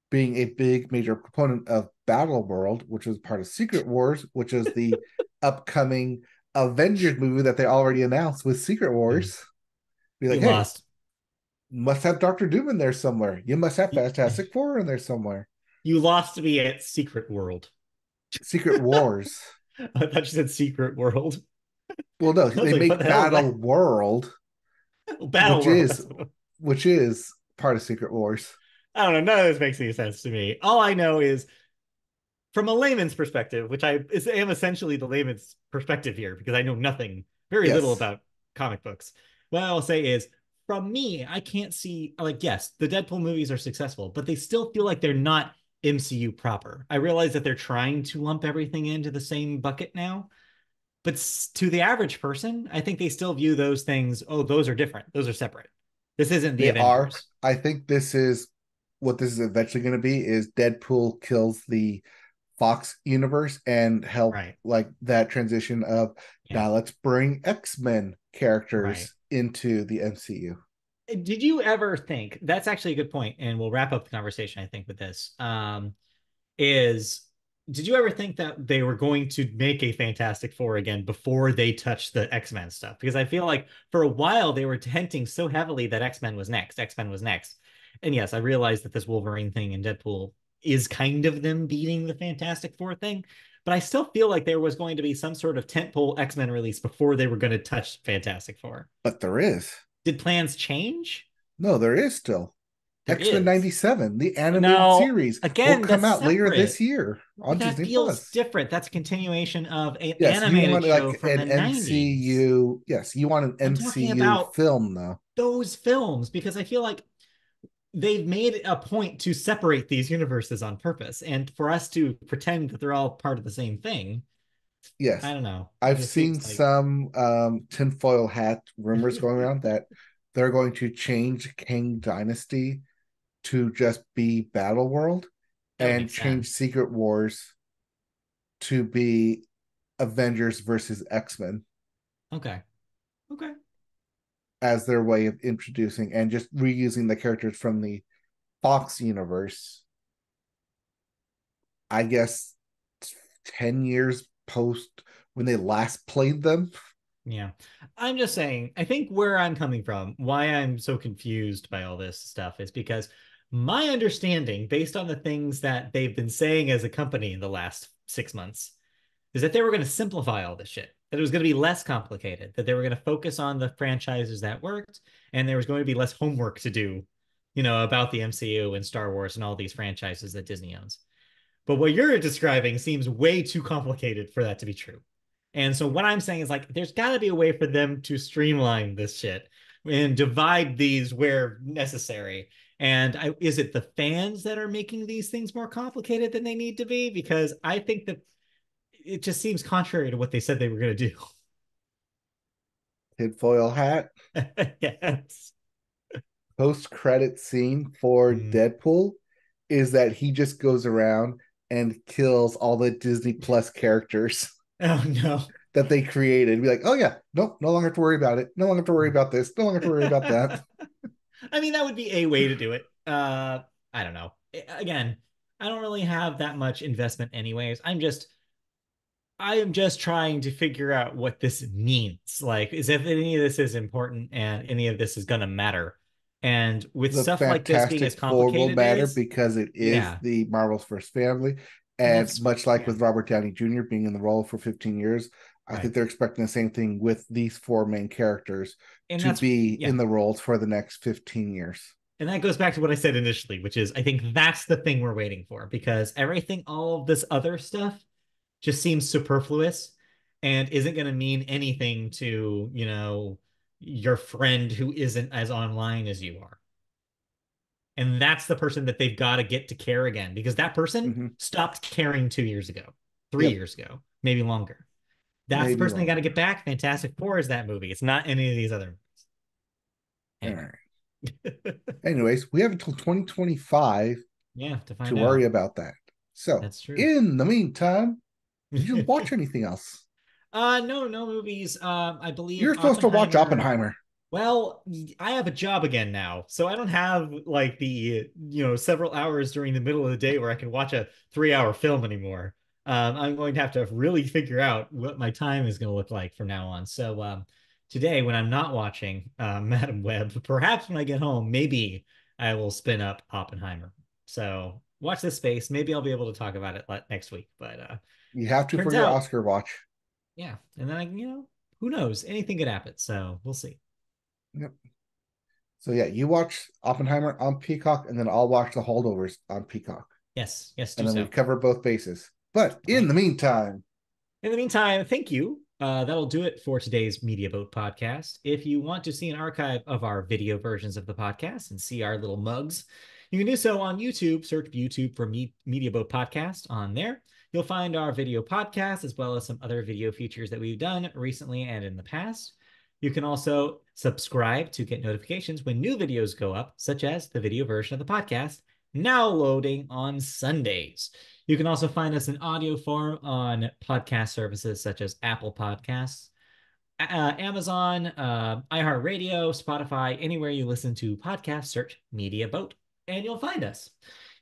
being a big major component of Battle World, which was part of Secret Wars, which is the upcoming Avengers movie that they already announced with Secret You, Wars. Be like, you hey, lost. must have Doctor Doom in there somewhere. You must have You, Fantastic Four in there somewhere. you lost me at Secret World. Secret Wars. I thought you said Secret World. Well, no, I was they like, what make the hell is Battle that? World, Battle which World. is That's what which is part of Secret Wars. I don't know. None of this makes any sense to me. All I know is from a layman's perspective, which am essentially the layman's perspective here because I know nothing, very little Yes, about comic books. What I'll say is, from me, I can't see, like, yes, the Deadpool movies are successful, but they still feel like they're not MCU proper. I realize that they're trying to lump everything into the same bucket now, but to the average person, I think they still view those things, oh, those are different, those are separate. This isn't the they are. Avengers. I think this is what this is eventually going to be is Deadpool kills the Fox universe and help Right. like that transition of Yeah. now let's bring X-Men Right. characters into the MCU. Did you ever think that's actually a good point, and we'll wrap up the conversation, I think, with this. Is did you ever think that they were going to make a Fantastic Four again before they touched the X-Men stuff? Because I feel like for a while they were hinting so heavily that X-Men was next, X-Men was next. And yes, I realized that this Wolverine thing and Deadpool is kind of them beating the Fantastic Four thing, but I still feel like there was going to be some sort of tentpole X-Men release before they were going to touch Fantastic Four. But there is. Did plans change? No, there is still. There X-Men is. 97, the animated No, series, will again, come that's out later this separate. year But on that Disney feels Plus. different. That's a continuation of an Yes, you animated want show like from an the 90s. MCU. Yes, you want an I'm talking MCU about film though. those films because I feel like they've made a point to separate these universes on purpose. And for us to pretend that they're all part of the same thing, I Yes, don't know. It I've just seen seems like, some tinfoil hat rumors going around that they're going to change King Dynasty to just be Battle World that would and make change sense. Secret Wars to be Avengers versus X-Men Okay. Okay. as their way of introducing and just reusing the characters from the Fox universe. I guess 10 years post when they last played them. Yeah. I'm just saying, I think where I'm coming from, why I'm so confused by all this stuff is because my understanding, based on the things that they've been saying as a company in the last 6 months, is that they were going to simplify all this shit, that it was going to be less complicated, that they were going to focus on the franchises that worked, and there was going to be less homework to do, about the MCU and Star Wars and all these franchises that Disney owns. But what you're describing seems way too complicated for that to be true. And so what I'm saying is like there's got to be a way for them to streamline this shit and divide these where necessary. And is it the fans that are making these things more complicated than they need to be? Because I think that it just seems contrary to what they said they were going to do. Tinfoil hat. Yes. Post credit scene for Mm. Deadpool is that he just goes around and kills all the Disney Plus characters Oh no. that they created. Be like, oh yeah, nope, no longer have to worry about it. No longer have to worry about this. No longer have to worry about that. I mean, that would be a way to do it. I don't know. Again, I don't really have that much investment anyways. I am just trying to figure out what this means. Like, is if any of this is important and any of this is gonna matter. And with The stuff like this being as Fantastic Four will complicated matter as, because it is yeah, the Marvel's first family. and And that's much like yeah, with Robert Downey Jr. being in the role for 15 years, I right. think they're expecting the same thing with these four main characters And to that's be yeah. in the roles for the next 15 years. And that goes back to what I said initially, which is I think that's the thing we're waiting for because everything, all of this other stuff just seems superfluous and isn't going to mean anything to, your friend who isn't as online as you are. And that's the person that they've got to get to care again because that person Mm-hmm. stopped caring 2 years ago, three Yep. years ago, maybe longer. That's the Maybe person they got to get longer. back. Fantastic Four is that movie. It's not any of these other All movies. right. Anyway. Anyways, we have until 2025 Yeah, to to find worry out. about that. So, That's true. in the meantime, did you watch anything else? No, no movies. I believe You're supposed to watch Oppenheimer. Oppenheimer. Well, I have a job again now, so I don't have like the several hours during the middle of the day where I can watch a 3 hour film anymore. I'm going to have to really figure out what my time is going to look like from now on. So today, when I'm not watching Madam Web, perhaps when I get home, maybe I will spin up Oppenheimer. So watch this space. Maybe I'll be able to talk about it next week. But You have to for turns your out, Oscar watch. yeah. And then who knows? Anything could happen. So we'll see. Yep. So yeah, you watch Oppenheimer on Peacock, and then I'll watch the holdovers on Peacock, Yes, yes, and do then we so. cover both bases. But All in right. the meantime, In the meantime, thank you. That'll do it for today's Media Boat podcast. If you want to see an archive of our video versions of the podcast and see our little mugs, you can do so on YouTube. Search YouTube for Media Boat Podcast on there. You'll find our video podcast as well as some other video features that we've done recently and in the past. You can also subscribe to get notifications when new videos go up, such as the video version of the podcast, now loading on Sundays. You can also find us in audio form on podcast services such as Apple Podcasts, Amazon, iHeartRadio, Spotify, anywhere you listen to podcasts, search Media Boat, and you'll find us.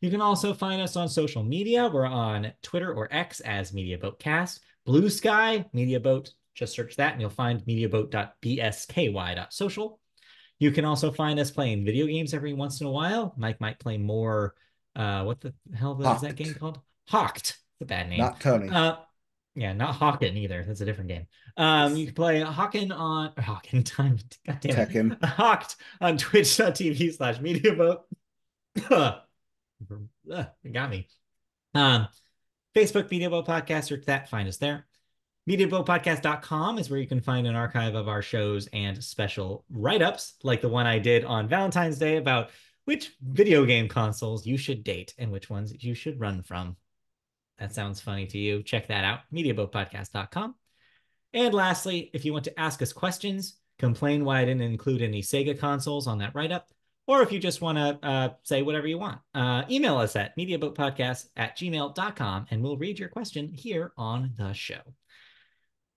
You can also find us on social media. We're on Twitter or X as Media Boatcast, Blue Sky, Media Boat. Just search that and you'll find mediaboat.bsky.social. You can also find us playing video games every once in a while. Mike might play more. What the hell is that game Hawked, called? Hawked. It's a bad name. not Tony. Uh, yeah, not Hawken either. That's a different game. You Yes, can play Hawken on Hawken time. God damn it. Tekken. Hawked on twitch.tv/mediaboat. It got me. Um, Facebook Media Boat Podcast, search that, find us there. MediaBoatPodcast.com is where you can find an archive of our shows and special write-ups, like the one I did on Valentine's Day about which video game consoles you should date and which ones you should run from. That sounds funny to you. Check that out, MediaBoatPodcast.com. And lastly, if you want to ask us questions, complain why I didn't include any Sega consoles on that write-up, or if you just want to say whatever you want, email us at mediaboatpodcast@gmail.com, and we'll read your question here on the show.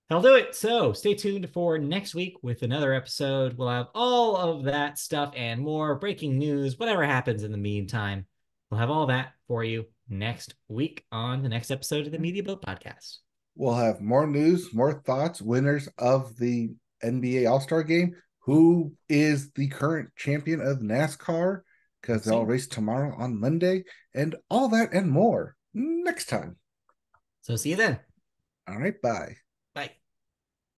That'll do it. So stay tuned for next week with another episode. We'll have all of that stuff and more breaking news, whatever happens in the meantime. We'll have all that for you next week on the next episode of the Media Boat Podcast. We'll have more news, more thoughts, winners of the NBA All-Star game, who is the current champion of NASCAR, because they'll race tomorrow on Monday, and all that and more next time. So see you then. All right, bye.